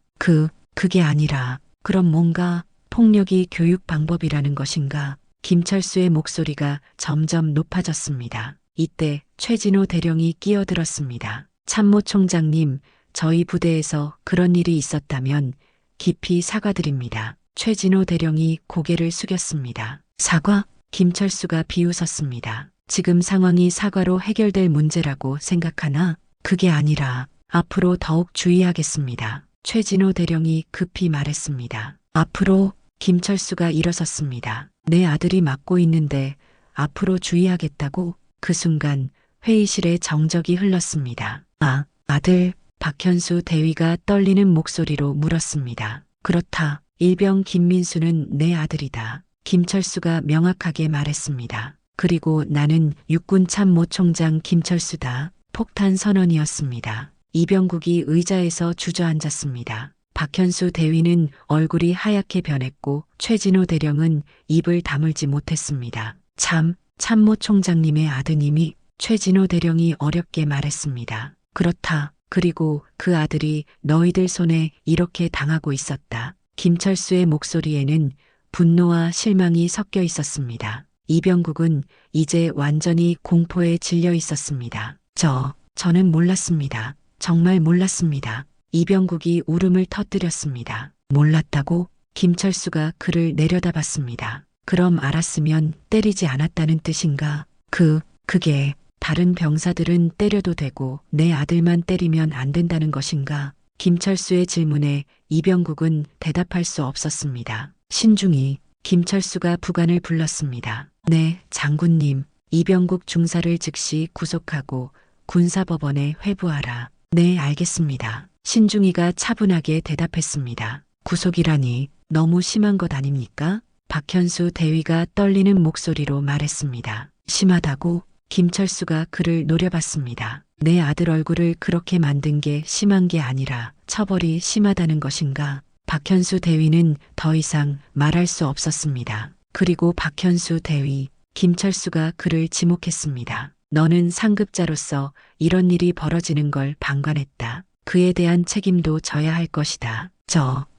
그게 아니라 그럼 뭔가 폭력이 교육 방법이라는 것인가? 김철수의 목소리가 점점 높아졌습니다. 이때 최진호 대령이 끼어들었습니다. 참모총장님, 저희 부대에서 그런 일이 있었다면 깊이 사과드립니다. 최진호 대령이 고개를 숙였습니다. 사과? 김철수가 비웃었습니다. 지금 상황이 사과로 해결될 문제라고 생각하나? 그게 아니라 앞으로 더욱 주의하겠습니다. 최진호 대령이 급히 말했습니다. 앞으로? 김철수가 일어섰습니다. 내 아들이 맡고 있는데 앞으로 주의하겠다고? 그 순간 회의실에 정적이 흘렀습니다. 아들? 박현수 대위가 떨리는 목소리로 물었습니다. 그렇다. 일병 김민수는 내 아들이다. 김철수가 명확하게 말했습니다. 그리고 나는 육군 참모총장 김철수다. 폭탄 선언이었습니다. 이병국이 의자에서 주저앉았습니다. 박현수 대위는 얼굴이 하얗게 변했고 최진호 대령은 입을 다물지 못했습니다. 참모총장님의 아드님이. 최진호 대령이 어렵게 말했습니다. 그렇다. 그리고 그 아들이 너희들 손에 이렇게 당하고 있었다. 김철수의 목소리에는 분노와 실망이 섞여 있었습니다. 이병국은 이제 완전히 공포에 질려 있었습니다. 저는 몰랐습니다. 정말 몰랐습니다. 이병국이 울음을 터뜨렸습니다. 몰랐다고? 김철수가 그를 내려다봤습니다. 그럼 알았으면 때리지 않았다는 뜻인가? 그게 다른 병사들은 때려도 되고 내 아들만 때리면 안 된다는 것인가? 김철수의 질문에 이병국은 대답할 수 없었습니다. 신중히. 김철수가 부관을 불렀습니다. 네, 장군님. 이병국 중사를 즉시 구속하고 군사법원에 회부하라. 네, 알겠습니다. 신중이가 차분하게 대답했습니다. 구속이라니 너무 심한 것 아닙니까? 박현수 대위가 떨리는 목소리로 말했습니다. 심하다고? 김철수가 그를 노려봤습니다. 내 아들 얼굴을 그렇게 만든 게 심한 게 아니라 처벌이 심하다는 것인가? 박현수 대위는 더 이상 말할 수 없었습니다. 그리고 박현수 대위, 김철수가 그를 지목했습니다. 너는 상급자로서 이런 일이 벌어지는 걸 방관했다. 그에 대한 책임도 져야 할 것이다.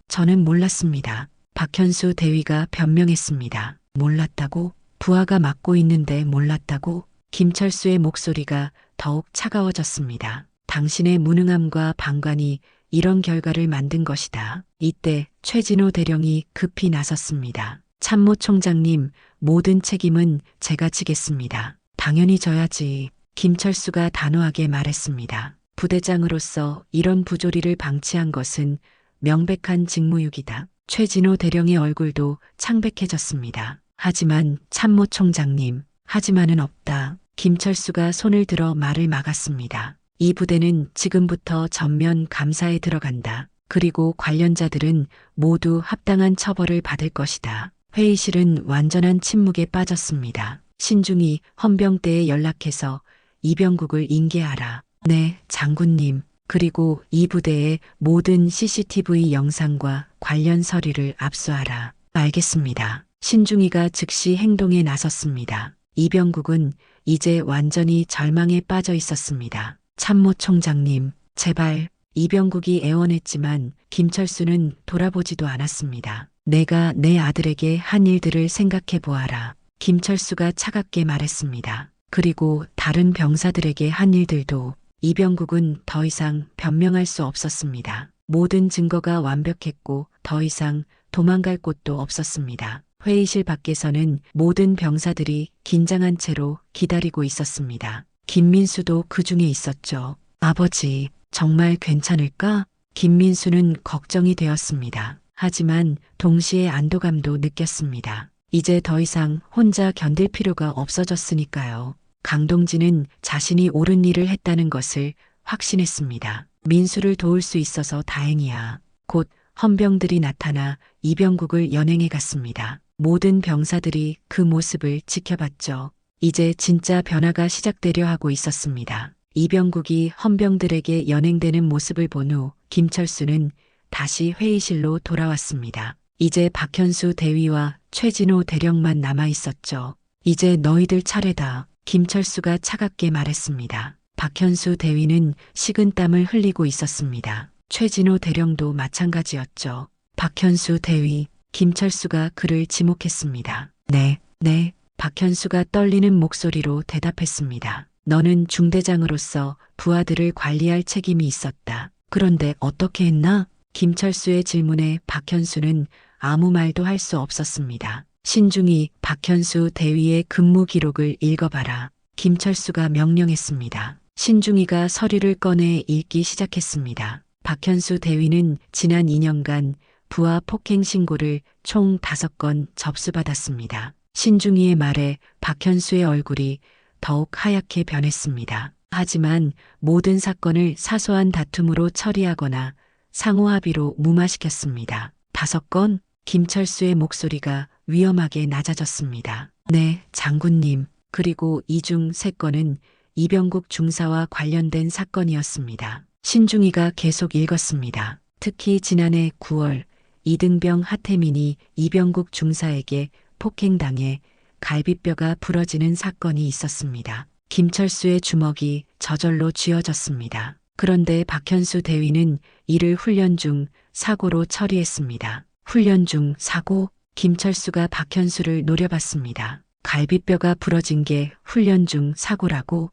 저는 몰랐습니다. 박현수 대위가 변명했습니다. 몰랐다고? 부하가 맡고 있는데 몰랐다고? 김철수의 목소리가 더욱 차가워졌습니다. 당신의 무능함과 방관이 이런 결과를 만든 것이다. 이때 최진호 대령이 급히 나섰습니다. 참모총장님, 모든 책임은 제가 지겠습니다. 당연히 져야지. 김철수가 단호하게 말했습니다. 부대장으로서 이런 부조리를 방치한 것은 명백한 직무유기다. 최진호 대령의 얼굴도 창백해졌습니다. 하지만 참모총장님, 하지만은 없다. 김철수가 손을 들어 말을 막았습니다. 이 부대는 지금부터 전면 감사에 들어간다. 그리고 관련자들은 모두 합당한 처벌을 받을 것이다. 회의실은 완전한 침묵에 빠졌습니다. 신중히 헌병대에 연락해서 이병국을 인계하라. 네, 장군님. 그리고 이 부대의 모든 CCTV 영상과 관련 서류를 압수하라. 알겠습니다. 신중이가 즉시 행동에 나섰습니다. 이병국은 이제 완전히 절망에 빠져 있었습니다. 참모총장님, 제발. 이병국이 애원했지만 김철수는 돌아보지도 않았습니다. 내가 내 아들에게 한 일들을 생각해 보아라. 김철수가 차갑게 말했습니다. 그리고 다른 병사들에게 한 일들도. 이병국은 더 이상 변명할 수 없었습니다. 모든 증거가 완벽했고 더 이상 도망갈 곳도 없었습니다. 회의실 밖에서는 모든 병사들이 긴장한 채로 기다리고 있었습니다. 김민수도 그 중에 있었죠. 아버지, 정말 괜찮을까? 김민수는 걱정이 되었습니다. 하지만 동시에 안도감도 느꼈습니다. 이제 더 이상 혼자 견딜 필요가 없어졌으니까요. 강동진은 자신이 옳은 일을 했다는 것을 확신했습니다. 민수를 도울 수 있어서 다행이야. 곧 헌병들이 나타나 이병국을 연행해 갔습니다. 모든 병사들이 그 모습을 지켜봤죠. 이제 진짜 변화가 시작되려 하고 있었습니다. 이병국이 헌병들에게 연행되는 모습을 본 후 김철수는 다시 회의실로 돌아왔습니다. 이제 박현수 대위와 최진호 대령만 남아 있었죠. 이제 너희들 차례다. 김철수가 차갑게 말했습니다. 박현수 대위는 식은땀을 흘리고 있었습니다. 최진호 대령도 마찬가지였죠. 박현수 대위, 김철수가 그를 지목했습니다. 네. 박현수가 떨리는 목소리로 대답했습니다. 너는 중대장으로서 부하들을 관리할 책임이 있었다. 그런데 어떻게 했나? 김철수의 질문에 박현수는 아무 말도 할 수 없었습니다. 신중히 박현수 대위의 근무 기록을 읽어봐라. 김철수가 명령했습니다. 신중이가 서류를 꺼내 읽기 시작했습니다. 박현수 대위는 지난 2년간 부하 폭행 신고를 총 5건 접수받았습니다. 신중이의 말에 박현수의 얼굴이 더욱 하얗게 변했습니다. 하지만 모든 사건을 사소한 다툼으로 처리하거나 상호 합의로 무마시켰습니다. 5건? 김철수의 목소리가 위험하게 낮아졌습니다. 네, 장군님. 그리고 이 중 3건은 이병국 중사와 관련된 사건이었습니다. 신중이가 계속 읽었습니다. 특히 지난해 9월 이등병 하태민이 이병국 중사에게 폭행당해 갈비뼈가 부러지는 사건이 있었습니다. 김철수의 주먹이 저절로 쥐어졌습니다. 그런데 박현수 대위는 이를 훈련 중 사고로 처리했습니다. 훈련 중 사고? 김철수가 박현수를 노려봤습니다. 갈비뼈가 부러진 게 훈련 중 사고라고?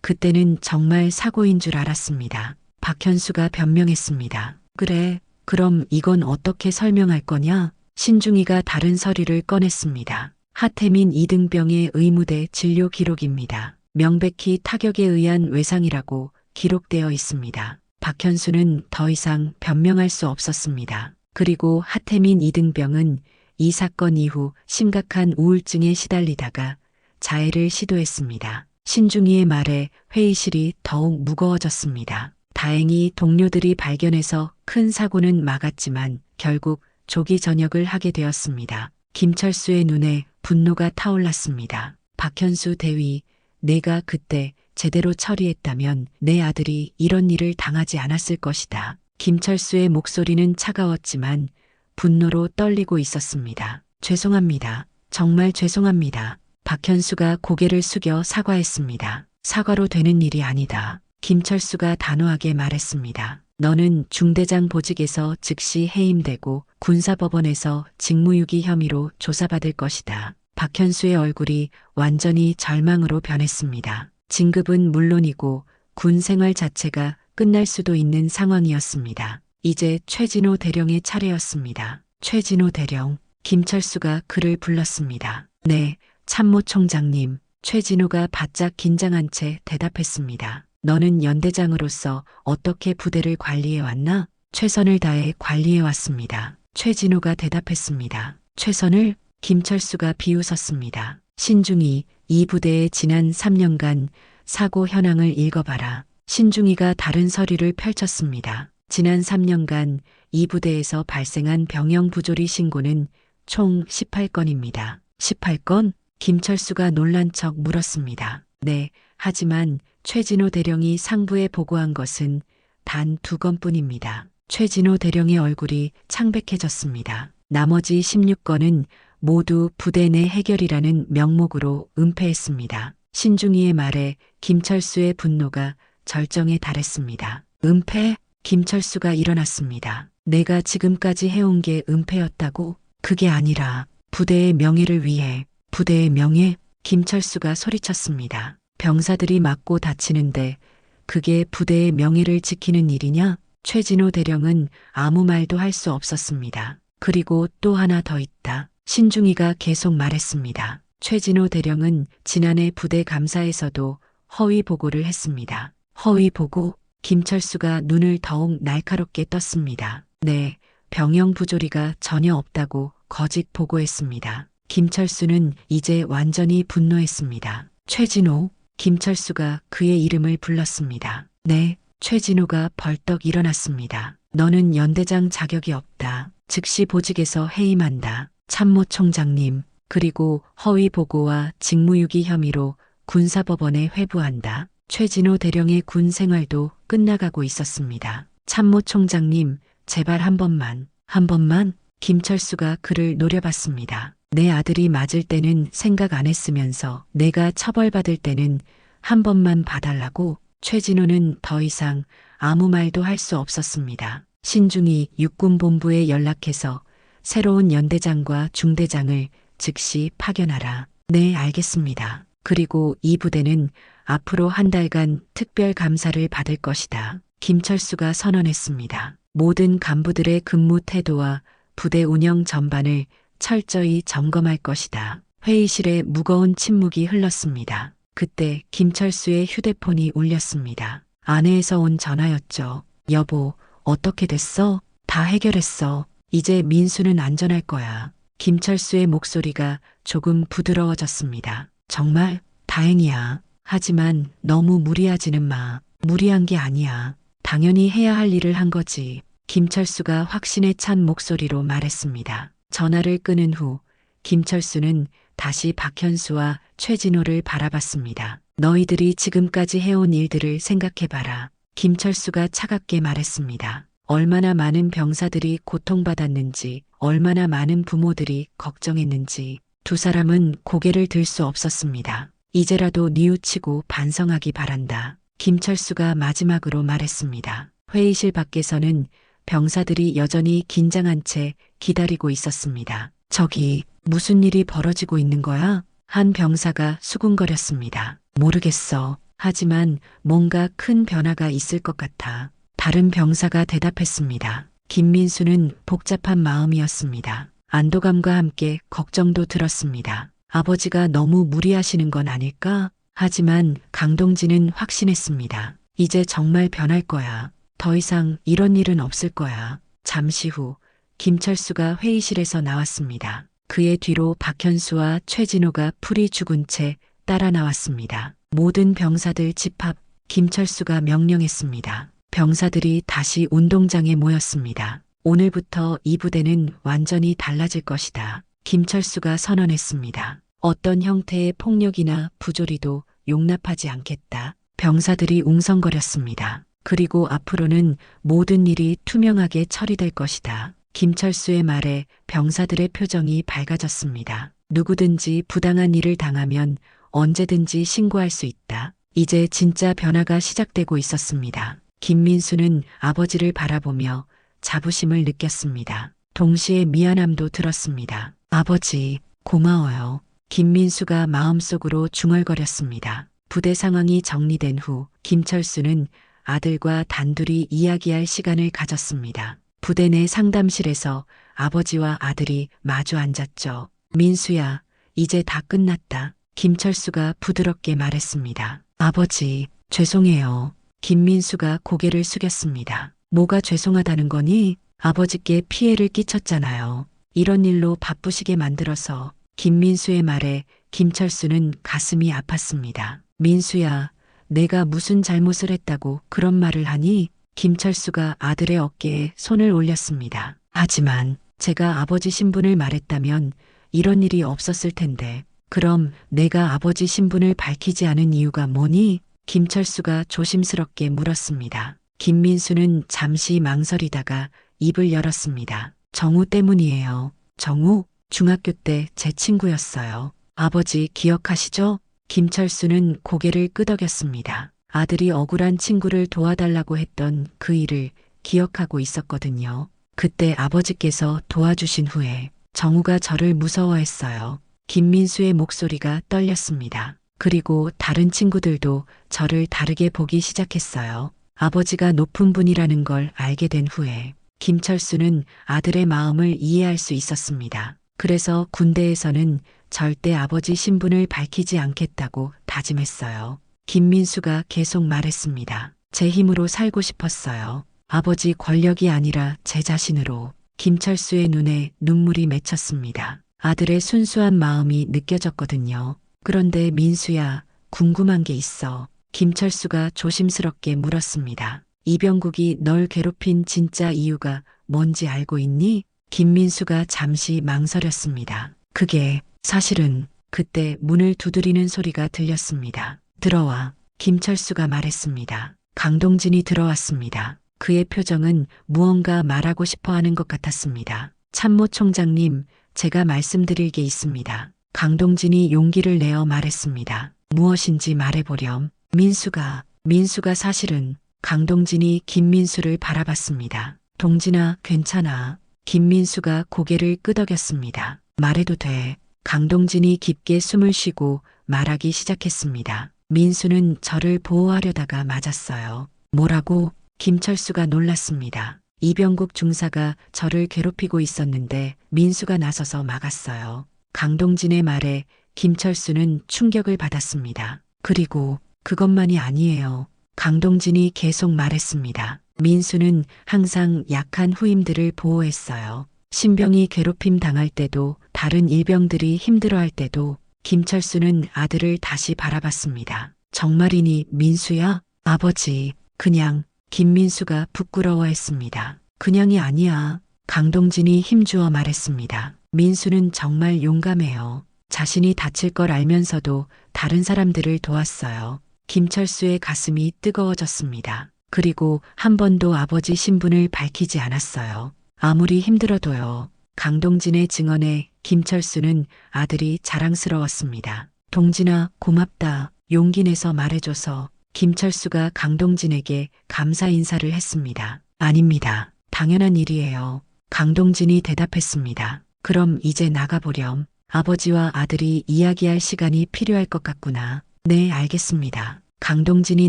그때는 정말 사고인 줄 알았습니다. 박현수가 변명했습니다. 그래, 그럼 이건 어떻게 설명할 거냐? 신중이가 다른 서류를 꺼냈습니다. 하태민 이등병의 의무대 진료 기록입니다. 명백히 타격에 의한 외상이라고 기록되어 있습니다. 박현수는 더 이상 변명할 수 없었습니다. 그리고 하태민 이등병은 이 사건 이후 심각한 우울증에 시달리다가 자해를 시도했습니다. 신중이의 말에 회의실이 더욱 무거워졌습니다. 다행히 동료들이 발견해서 큰 사고는 막았지만 결국 조기 전역을 하게 되었습니다. 김철수의 눈에 분노가 타올랐습니다. 박현수 대위, 내가 그때 제대로 처리했다면 내 아들이 이런 일을 당하지 않았을 것이다. 김철수의 목소리는 차가웠지만 분노로 떨리고 있었습니다. 죄송합니다. 정말 죄송합니다. 박현수가 고개를 숙여 사과했습니다. 사과로 되는 일이 아니다. 김철수가 단호하게 말했습니다. 너는 중대장 보직에서 즉시 해임되고 군사법원에서 직무유기 혐의로 조사받을 것이다. 박현수의 얼굴이 완전히 절망으로 변했습니다. 진급은 물론이고 군 생활 자체가 끝날 수도 있는 상황이었습니다. 이제 최진호 대령의 차례였습니다. 최진호 대령, 김철수가 그를 불렀습니다. 네, 참모총장님. 최진호가 바짝 긴장한 채 대답했습니다. 너는 연대장으로서 어떻게 부대를 관리해왔나? 최선을 다해 관리해왔습니다. 최진호가 대답했습니다. 최선을? 김철수가 비웃었습니다. 신중이 이 부대의 지난 3년간 사고 현황을 읽어봐라. 신중이가 다른 서류를 펼쳤습니다. 지난 3년간 이 부대에서 발생한 병영 부조리 신고는 총 18건입니다. 18건? 김철수가 놀란 척 물었습니다. 네, 하지만 최진호 대령이 상부에 보고한 것은 단 2건뿐입니다. 최진호 대령의 얼굴이 창백해졌습니다. 나머지 16건은 모두 부대 내 해결이라는 명목으로 은폐했습니다. 신중이의 말에 김철수의 분노가 절정에 달했습니다. 은폐? 김철수가 일어났습니다. 내가 지금까지 해온 게 은폐였다고? 그게 아니라 부대의 명예를 위해. 부대의 명예? 김철수가 소리쳤습니다. 병사들이 맞고 다치는데 그게 부대의 명예를 지키는 일이냐? 최진호 대령은 아무 말도 할 수 없었습니다. 그리고 또 하나 더 있다. 신중이가 계속 말했습니다. 최진호 대령은 지난해 부대 감사에서도 허위 보고를 했습니다. 허위 보고? 김철수가 눈을 더욱 날카롭게 떴습니다. 네, 병영 부조리가 전혀 없다고 거짓 보고했습니다. 김철수는 이제 완전히 분노했습니다. 최진호? 김철수가 그의 이름을 불렀습니다. 네, 최진호가 벌떡 일어났습니다. 너는 연대장 자격이 없다. 즉시 보직에서 해임한다. 참모총장님, 그리고 허위 보고와 직무유기 혐의로 군사법원에 회부한다. 최진호 대령의 군 생활도 끝나가고 있었습니다. 참모 총장님, 제발 한 번만, 한 번만. 김철수가 그를 노려봤습니다. 내 아들이 맞을 때는 생각 안 했으면서 내가 처벌받을 때는 한 번만 봐달라고. 최진호는 더 이상 아무 말도 할 수 없었습니다. 신중히 육군본부에 연락해서 새로운 연대장과 중대장을 즉시 파견하라. 네, 알겠습니다. 그리고 이 부대는 앞으로 한 달간 특별 감사를 받을 것이다. 김철수가 선언했습니다. 모든 간부들의 근무 태도와 부대 운영 전반을 철저히 점검할 것이다. 회의실에 무거운 침묵이 흘렀습니다. 그때 김철수의 휴대폰이 울렸습니다. 아내에서 온 전화였죠. 여보, 어떻게 됐어? 다 해결했어. 이제 민수는 안전할 거야. 김철수의 목소리가 조금 부드러워졌습니다. 정말 다행이야. 하지만 너무 무리하지는 마. 무리한 게 아니야. 당연히 해야 할 일을 한 거지. 김철수가 확신에 찬 목소리로 말했습니다. 전화를 끊은 후 김철수는 다시 박현수와 최진호를 바라봤습니다. 너희들이 지금까지 해온 일들을 생각해봐라. 김철수가 차갑게 말했습니다. 얼마나 많은 병사들이 고통받았는지, 얼마나 많은 부모들이 걱정했는지. 두 사람은 고개를 들 수 없었습니다. 이제라도 뉘우치고 반성하기 바란다. 김철수가 마지막으로 말했습니다. 회의실 밖에서는 병사들이 여전히 긴장한 채 기다리고 있었습니다. 저기 무슨 일이 벌어지고 있는 거야? 한 병사가 수군거렸습니다. 모르겠어. 하지만 뭔가 큰 변화가 있을 것 같아. 다른 병사가 대답했습니다. 김민수는 복잡한 마음이었습니다. 안도감과 함께 걱정도 들었습니다. 아버지가 너무 무리하시는 건 아닐까? 하지만 강동진은 확신했습니다. 이제 정말 변할 거야. 더 이상 이런 일은 없을 거야. 잠시 후 김철수가 회의실에서 나왔습니다. 그의 뒤로 박현수와 최진호가 풀이 죽은 채 따라 나왔습니다. 모든 병사들 집합. 김철수가 명령했습니다. 병사들이 다시 운동장에 모였습니다. 오늘부터 이 부대는 완전히 달라질 것이다. 김철수가 선언했습니다. 어떤 형태의 폭력이나 부조리도 용납하지 않겠다. 병사들이 웅성거렸습니다. 그리고 앞으로는 모든 일이 투명하게 처리될 것이다. 김철수의 말에 병사들의 표정이 밝아졌습니다. 누구든지 부당한 일을 당하면 언제든지 신고할 수 있다. 이제 진짜 변화가 시작되고 있었습니다. 김민수는 아버지를 바라보며 자부심을 느꼈습니다. 동시에 미안함도 들었습니다. 아버지, 고마워요. 김민수가 마음속으로 중얼거렸습니다. 부대 상황이 정리된 후 김철수는 아들과 단둘이 이야기할 시간을 가졌습니다. 부대 내 상담실에서 아버지와 아들이 마주 앉았죠. 민수야, 이제 다 끝났다. 김철수가 부드럽게 말했습니다. 아버지, 죄송해요. 김민수가 고개를 숙였습니다. 뭐가 죄송하다는 거니? 아버지께 피해를 끼쳤잖아요. 이런 일로 바쁘시게 만들어서. 김민수의 말에 김철수는 가슴이 아팠습니다. 민수야, 내가 무슨 잘못을 했다고 그런 말을 하니? 김철수가 아들의 어깨에 손을 올렸습니다. 하지만 제가 아버지 신분을 말했다면 이런 일이 없었을 텐데. 그럼 내가 아버지 신분을 밝히지 않은 이유가 뭐니? 김철수가 조심스럽게 물었습니다. 김민수는 잠시 망설이다가 입을 열었습니다. 정우 때문이에요. 정우? 중학교 때 제 친구였어요. 아버지 기억하시죠? 김철수는 고개를 끄덕였습니다. 아들이 억울한 친구를 도와달라고 했던 그 일을 기억하고 있었거든요. 그때 아버지께서 도와주신 후에 정우가 저를 무서워했어요. 김민수의 목소리가 떨렸습니다. 그리고 다른 친구들도 저를 다르게 보기 시작했어요. 아버지가 높은 분이라는 걸 알게 된 후에 김철수는 아들의 마음을 이해할 수 있었습니다. 그래서 군대에서는 절대 아버지 신분을 밝히지 않겠다고 다짐했어요. 김민수가 계속 말했습니다. 제 힘으로 살고 싶었어요. 아버지 권력이 아니라 제 자신으로. 김철수의 눈에 눈물이 맺혔습니다. 아들의 순수한 마음이 느껴졌거든요. 그런데 민수야, 궁금한 게 있어. 김철수가 조심스럽게 물었습니다. 이병국이 널 괴롭힌 진짜 이유가 뭔지 알고 있니? 김민수가 잠시 망설였습니다. 그게 사실은 그때 문을 두드리는 소리가 들렸습니다. 들어와. 김철수가 말했습니다. 강동진이 들어왔습니다. 그의 표정은 무언가 말하고 싶어 하는 것 같았습니다. 참모총장님, 제가 말씀드릴 게 있습니다. 강동진이 용기를 내어 말했습니다. 무엇인지 말해보렴. 민수가 사실은. 강동진이 김민수를 바라봤습니다. 동진아, 괜찮아. 김민수가 고개를 끄덕였습니다. 말해도 돼. 강동진이 깊게 숨을 쉬고 말하기 시작했습니다. 민수는 저를 보호하려다가 맞았어요. 뭐라고? 김철수가 놀랐습니다. 이병국 중사가 저를 괴롭히고 있었는데 민수가 나서서 막았어요. 강동진의 말에 김철수는 충격을 받았습니다. 그리고 그것만이 아니에요. 강동진이 계속 말했습니다. 민수는 항상 약한 후임들을 보호했어요. 신병이 괴롭힘 당할 때도 다른 일병들이 힘들어할 때도 김철수는 아들을 다시 바라봤습니다. 정말이니 민수야? 아버지, 그냥. 김민수가 부끄러워했습니다. 그냥이 아니야. 강동진이 힘주어 말했습니다. 민수는 정말 용감해요. 자신이 다칠 걸 알면서도 다른 사람들을 도왔어요. 김철수의 가슴이 뜨거워졌습니다. 그리고 한 번도 아버지 신분을 밝히지 않았어요. 아무리 힘들어도요. 강동진의 증언에 김철수는 아들이 자랑스러웠습니다. 동진아, 고맙다. 용기 내서 말해줘서. 김철수가 강동진에게 감사 인사를 했습니다. 아닙니다. 당연한 일이에요. 강동진이 대답했습니다. 그럼 이제 나가보렴. 아버지와 아들이 이야기할 시간이 필요할 것 같구나. 네, 알겠습니다. 강동진이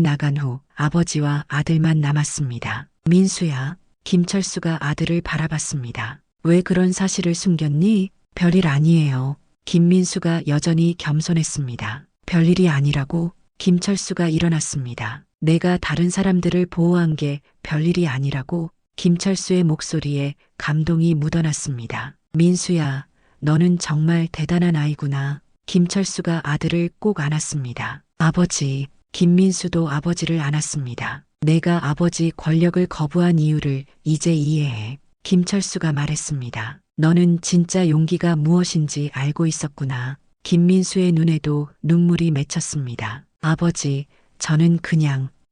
나간 후 아버지와 아들만 남았습니다. 민수야. 김철수가 아들을 바라봤습니다. 왜 그런 사실을 숨겼니? 별일 아니에요. 김민수가 여전히 겸손했습니다. 별일이 아니라고? 김철수가 일어났습니다. 내가 다른 사람들을 보호한 게 별일이 아니라고? 김철수의 목소리에 감동이 묻어났습니다. 민수야, 너는 정말 대단한 아이구나. 김철수가 아들을 꼭 안았습니다. 아버지, 김민수도 아버지를 안았습니다. 내가 아버지 권력을 거부한 이유를 이제 이해해. 김철수가 말했습니다. 너는 진짜 용기가 무엇인지 알고 있었구나. 김민수의 눈에도 눈물이 맺혔습니다. 아버지, 저는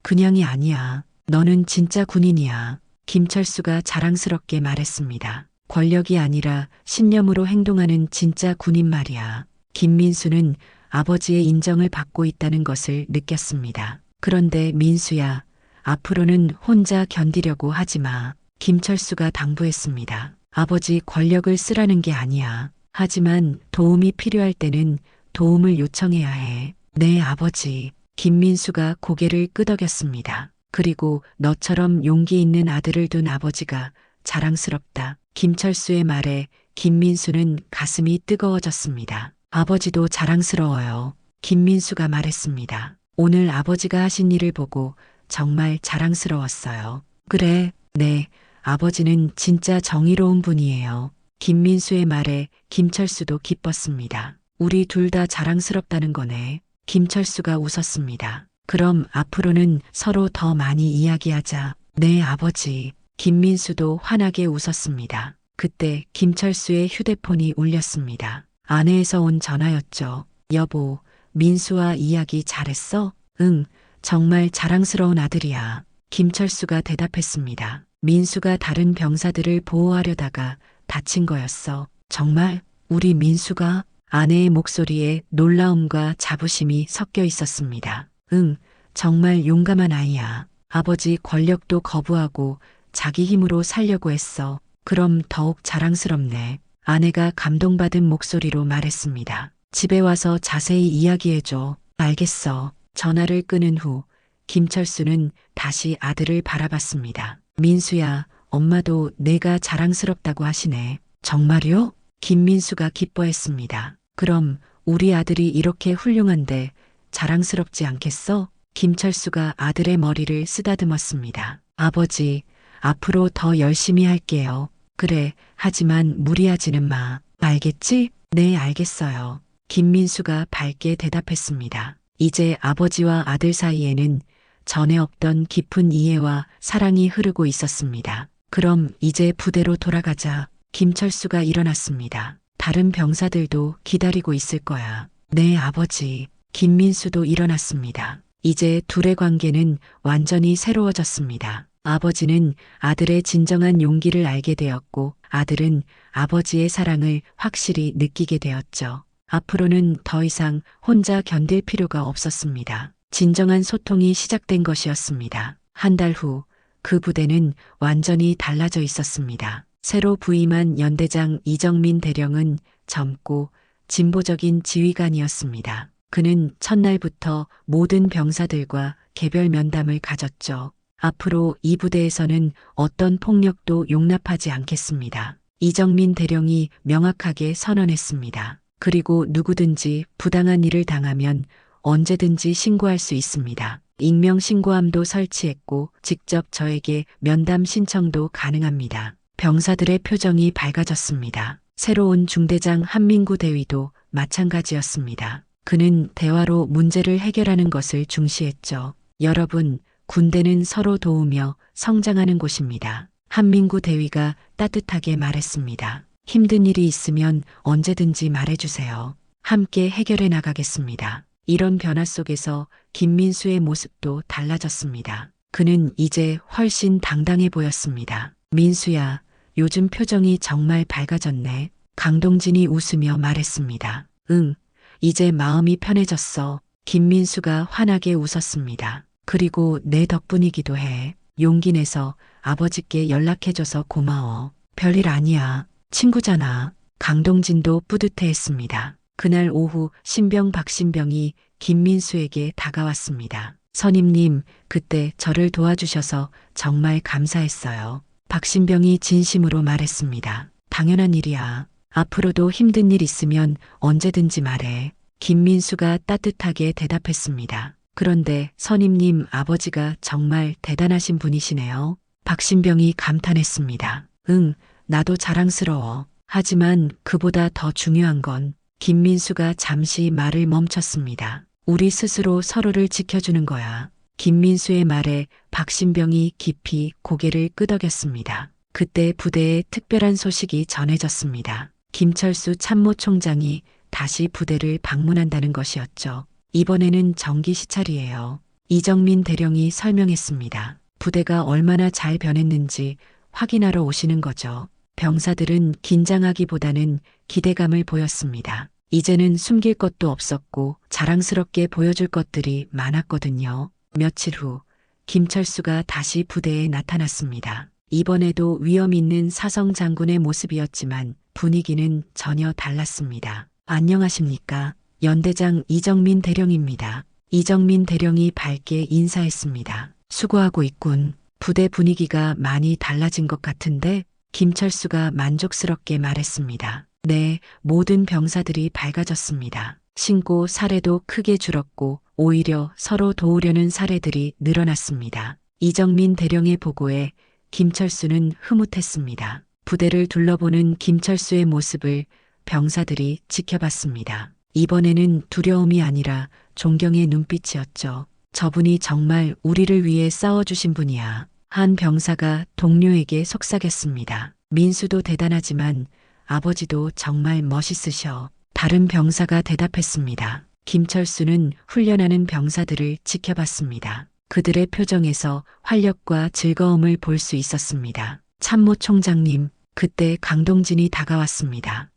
그냥이 아니야. 너는 진짜 군인이야. 김철수가 자랑스럽게 말했습니다. 권력이 아니라 신념으로 행동하는 진짜 군인 말이야. 김민수는 아버지의 인정을 받고 있다는 것을 느꼈습니다. 그런데 민수야, 앞으로는 혼자 견디려고 하지 마. 김철수가 당부했습니다. 아버지 권력을 쓰라는 게 아니야. 하지만 도움이 필요할 때는 도움을 요청해야 해. 네, 아버지. 김민수가 고개를 끄덕였습니다. 그리고 너처럼 용기 있는 아들을 둔 아버지가 자랑스럽다. 김철수의 말에 김민수는 가슴이 뜨거워졌습니다. 아버지도 자랑스러워요. 김민수가 말했습니다. 오늘 아버지가 하신 일을 보고 정말 자랑스러웠어요. 그래, 네, 아버지는 진짜 정의로운 분이에요. 김민수의 말에 김철수도 기뻤습니다. 우리 둘 다 자랑스럽다는 거네. 김철수가 웃었습니다. 그럼 앞으로는 서로 더 많이 이야기하자. 네, 아버지. 김민수도 환하게 웃었습니다. 그때 김철수의 휴대폰이 울렸습니다. 아내에서 온 전화였죠. 여보, 민수와 이야기 잘했어? 응, 정말 자랑스러운 아들이야. 김철수가 대답했습니다. 민수가 다른 병사들을 보호하려다가 다친 거였어. 정말? 우리 민수가? 아내의 목소리에 놀라움과 자부심이 섞여 있었습니다. 응, 정말 용감한 아이야. 아버지 권력도 거부하고 자기 힘으로 살려고 했어. 그럼 더욱 자랑스럽네. 아내가 감동받은 목소리로 말했습니다. 집에 와서 자세히 이야기해줘. 알겠어. 전화를 끊은 후 김철수는 다시 아들을 바라봤습니다. 민수야, 엄마도 내가 자랑스럽다고 하시네. 정말요? 김민수가 기뻐했습니다. 그럼 우리 아들이 이렇게 훌륭한데 자랑스럽지 않겠어? 김철수가 아들의 머리를 쓰다듬었습니다. 아버지, 앞으로 더 열심히 할게요. 그래, 하지만 무리하지는 마. 알겠지? 네, 알겠어요. 김민수가 밝게 대답했습니다. 이제 아버지와 아들 사이에는 전에 없던 깊은 이해와 사랑이 흐르고 있었습니다. 그럼 이제 부대로 돌아가자. 김철수가 일어났습니다. 다른 병사들도 기다리고 있을 거야. 네, 아버지. 김민수도 일어났습니다. 이제 둘의 관계는 완전히 새로워졌습니다. 아버지는 아들의 진정한 용기를 알게 되었고 아들은 아버지의 사랑을 확실히 느끼게 되었죠. 앞으로는 더 이상 혼자 견딜 필요가 없었습니다. 진정한 소통이 시작된 것이었습니다. 한 달 후 그 부대는 완전히 달라져 있었습니다. 새로 부임한 연대장 이정민 대령은 젊고 진보적인 지휘관이었습니다. 그는 첫날부터 모든 병사들과 개별 면담을 가졌죠. 앞으로 이 부대에서는 어떤 폭력도 용납하지 않겠습니다. 이정민 대령이 명확하게 선언했습니다. 그리고 누구든지 부당한 일을 당하면 언제든지 신고할 수 있습니다. 익명 신고함도 설치했고 직접 저에게 면담 신청도 가능합니다. 병사들의 표정이 밝아졌습니다. 새로운 중대장 한민구 대위도 마찬가지였습니다. 그는 대화로 문제를 해결하는 것을 중시했죠. 여러분, 군대는 서로 도우며 성장하는 곳입니다. 한민구 대위가 따뜻하게 말했습니다. 힘든 일이 있으면 언제든지 말해주세요. 함께 해결해 나가겠습니다. 이런 변화 속에서 김민수의 모습도 달라졌습니다. 그는 이제 훨씬 당당해 보였습니다. 민수야, 요즘 표정이 정말 밝아졌네. 강동진이 웃으며 말했습니다. 응, 이제 마음이 편해졌어. 김민수가 환하게 웃었습니다. 그리고 내 덕분이기도 해. 용기 내서 아버지께 연락해줘서 고마워. 별일 아니야. 친구잖아. 강동진도 뿌듯해했습니다. 그날 오후 신병 박신병이 김민수에게 다가왔습니다. 선임님, 그때 저를 도와주셔서 정말 감사했어요. 박신병이 진심으로 말했습니다. 당연한 일이야. 앞으로도 힘든 일 있으면 언제든지 말해. 김민수가 따뜻하게 대답했습니다. 그런데 선임님 아버지가 정말 대단하신 분이시네요. 박신병이 감탄했습니다. 응, 나도 자랑스러워. 하지만 그보다 더 중요한 건 김민수가 잠시 말을 멈췄습니다. 우리 스스로 서로를 지켜주는 거야. 김민수의 말에 박신병이 깊이 고개를 끄덕였습니다. 그때 부대에 특별한 소식이 전해졌습니다. 김철수 참모총장이 다시 부대를 방문한다는 것이었죠. 이번에는 정기 시찰이에요. 이정민 대령이 설명했습니다. 부대가 얼마나 잘 변했는지 확인하러 오시는 거죠. 병사들은 긴장하기보다는 기대감을 보였습니다. 이제는 숨길 것도 없었고 자랑스럽게 보여줄 것들이 많았거든요. 며칠 후 김철수가 다시 부대에 나타났습니다. 이번에도 위험 있는 사성 장군의 모습이었지만 분위기는 전혀 달랐습니다. 안녕하십니까? 연대장 이정민 대령입니다. 이정민 대령이 밝게 인사했습니다. 수고하고 있군. 부대 분위기가 많이 달라진 것 같은데 김철수가 만족스럽게 말했습니다. 네, 모든 병사들이 밝아졌습니다. 신고 사례도 크게 줄었고 오히려 서로 도우려는 사례들이 늘어났습니다. 이정민 대령의 보고에 김철수는 흐뭇했습니다. 부대를 둘러보는 김철수의 모습을 병사들이 지켜봤습니다. 이번에는 두려움이 아니라 존경의 눈빛이었죠. 저분이 정말 우리를 위해 싸워주신 분이야. 한 병사가 동료에게 속삭였습니다. 민수도 대단하지만 아버지도 정말 멋있으셔. 다른 병사가 대답했습니다. 김철수는 훈련하는 병사들을 지켜봤습니다. 그들의 표정에서 활력과 즐거움을 볼 수 있었습니다. 참모총장님, 그때 강동진이 다가왔습니다.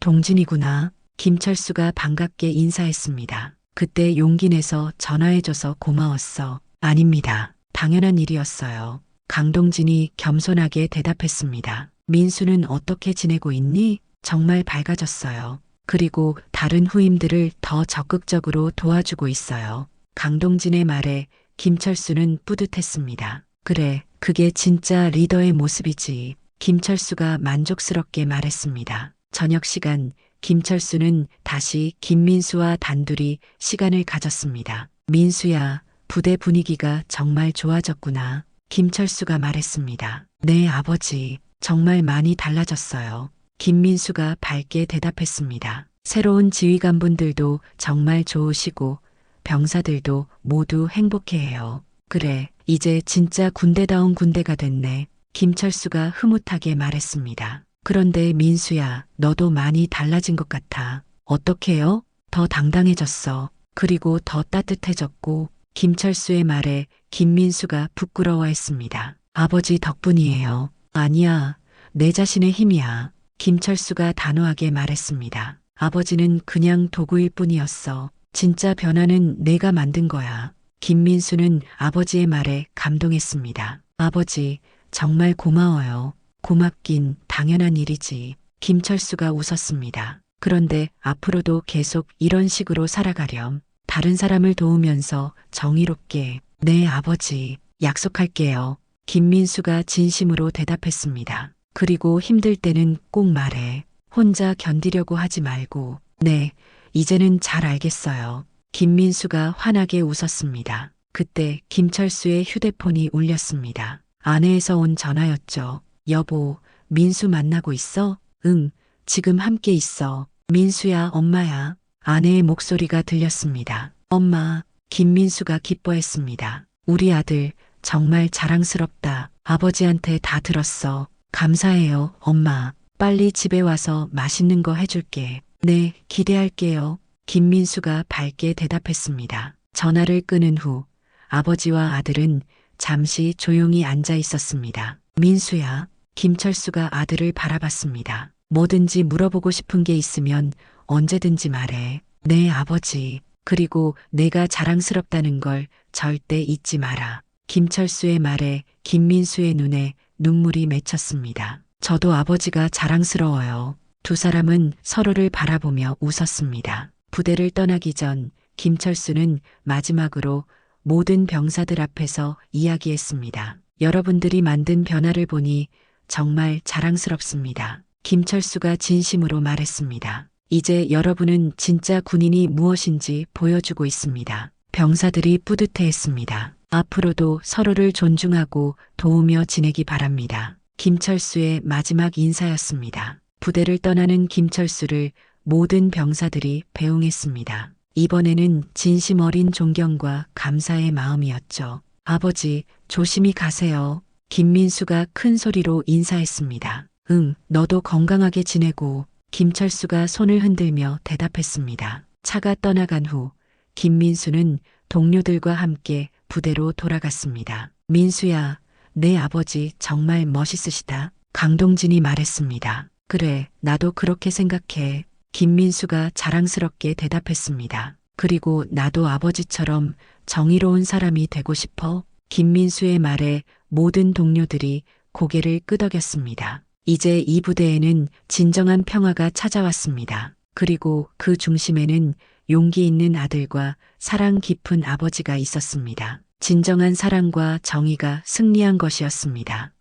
동진이구나. 김철수가 반갑게 인사했습니다. 그때 용기 내서 전화해줘서 고마웠어. 아닙니다. 당연한 일이었어요. 강동진이 겸손하게 대답했습니다. 민수는 어떻게 지내고 있니? 정말 밝아졌어요. 그리고 다른 후임들을 더 적극적으로 도와주고 있어요. 강동진의 말에 김철수는 뿌듯했습니다. 그래, 그게 진짜 리더의 모습이지. 김철수가 만족스럽게 말했습니다. 저녁 시간, 김철수는 다시 김민수와 단둘이 시간을 가졌습니다. 민수야, 부대 분위기가 정말 좋아졌구나. 김철수가 말했습니다. 네, 아버지. 정말 많이 달라졌어요. 김민수가 밝게 대답했습니다. 새로운 지휘관분들도 정말 좋으시고 병사들도 모두 행복해해요. 그래, 이제 진짜 군대다운 군대가 됐네. 김철수가 흐뭇하게 말했습니다. 그런데 민수야, 너도 많이 달라진 것 같아. 어떻게요? 더 당당해졌어. 그리고 더 따뜻해졌고 김철수의 말에 김민수가 부끄러워했습니다. 아버지 덕분이에요. 아니야, 내 자신의 힘이야. 김철수가 단호하게 말했습니다. 아버지는 그냥 도구일 뿐이었어. 진짜 변화는 내가 만든 거야. 김민수는 아버지의 말에 감동했습니다. 아버지, 정말 고마워요. 고맙긴 당연한 일이지. 김철수가 웃었습니다. 그런데 앞으로도 계속 이런 식으로 살아가렴. 다른 사람을 도우면서 정의롭게. 네, 아버지, 약속할게요. 김민수가 진심으로 대답했습니다. 그리고 힘들 때는 꼭 말해. 혼자 견디려고 하지 말고. 네, 이제는 잘 알겠어요. 김민수가 환하게 웃었습니다. 그때 김철수의 휴대폰이 울렸습니다. 아내에서 온 전화였죠. 여보, 민수 만나고 있어? 응, 지금 함께 있어. 민수야, 엄마야. 아내의 목소리가 들렸습니다. 엄마, 김민수가 기뻐했습니다. 우리 아들, 정말 자랑스럽다. 아버지한테 다 들었어. 감사해요, 엄마. 빨리 집에 와서 맛있는 거 해줄게. 네, 기대할게요. 김민수가 밝게 대답했습니다. 전화를 끊은 후 아버지와 아들은 잠시 조용히 앉아 있었습니다. 민수야, 김철수가 아들을 바라봤습니다. 뭐든지 물어보고 싶은 게 있으면 언제든지 말해. 네, 아버지. 그리고 내가 자랑스럽다는 걸 절대 잊지 마라. 김철수의 말에 김민수의 눈에 눈물이 맺혔습니다. 저도 아버지가 자랑스러워요. 두 사람은 서로를 바라보며 웃었습니다. 부대를 떠나기 전 김철수는 마지막으로 모든 병사들 앞에서 이야기했습니다. 여러분들이 만든 변화를 보니 정말 자랑스럽습니다. 김철수가 진심으로 말했습니다. 이제 여러분은 진짜 군인이 무엇인지 보여주고 있습니다. 병사들이 뿌듯해했습니다. 앞으로도 서로를 존중하고 도우며 지내기 바랍니다. 김철수의 마지막 인사였습니다. 부대를 떠나는 김철수를 모든 병사들이 배웅했습니다. 이번에는 진심 어린 존경과 감사의 마음이었죠. 아버지, 조심히 가세요. 김민수가 큰 소리로 인사했습니다. 응, 너도 건강하게 지내고. 김철수가 손을 흔들며 대답했습니다. 차가 떠나간 후 김민수는 동료들과 함께 부대로 돌아갔습니다. 민수야, 내 아버지 정말 멋있으시다. 강동진이 말했습니다. 그래, 나도 그렇게 생각해. 김민수가 자랑스럽게 대답했습니다. 그리고 나도 아버지처럼 정의로운 사람이 되고 싶어. 김민수의 말에 모든 동료들이 고개를 끄덕였습니다. 이제 이 부대에는 진정한 평화가 찾아왔습니다. 그리고 그 중심에는 용기 있는 아들과 사랑 깊은 아버지가 있었습니다. 진정한 사랑과 정의가 승리한 것이었습니다.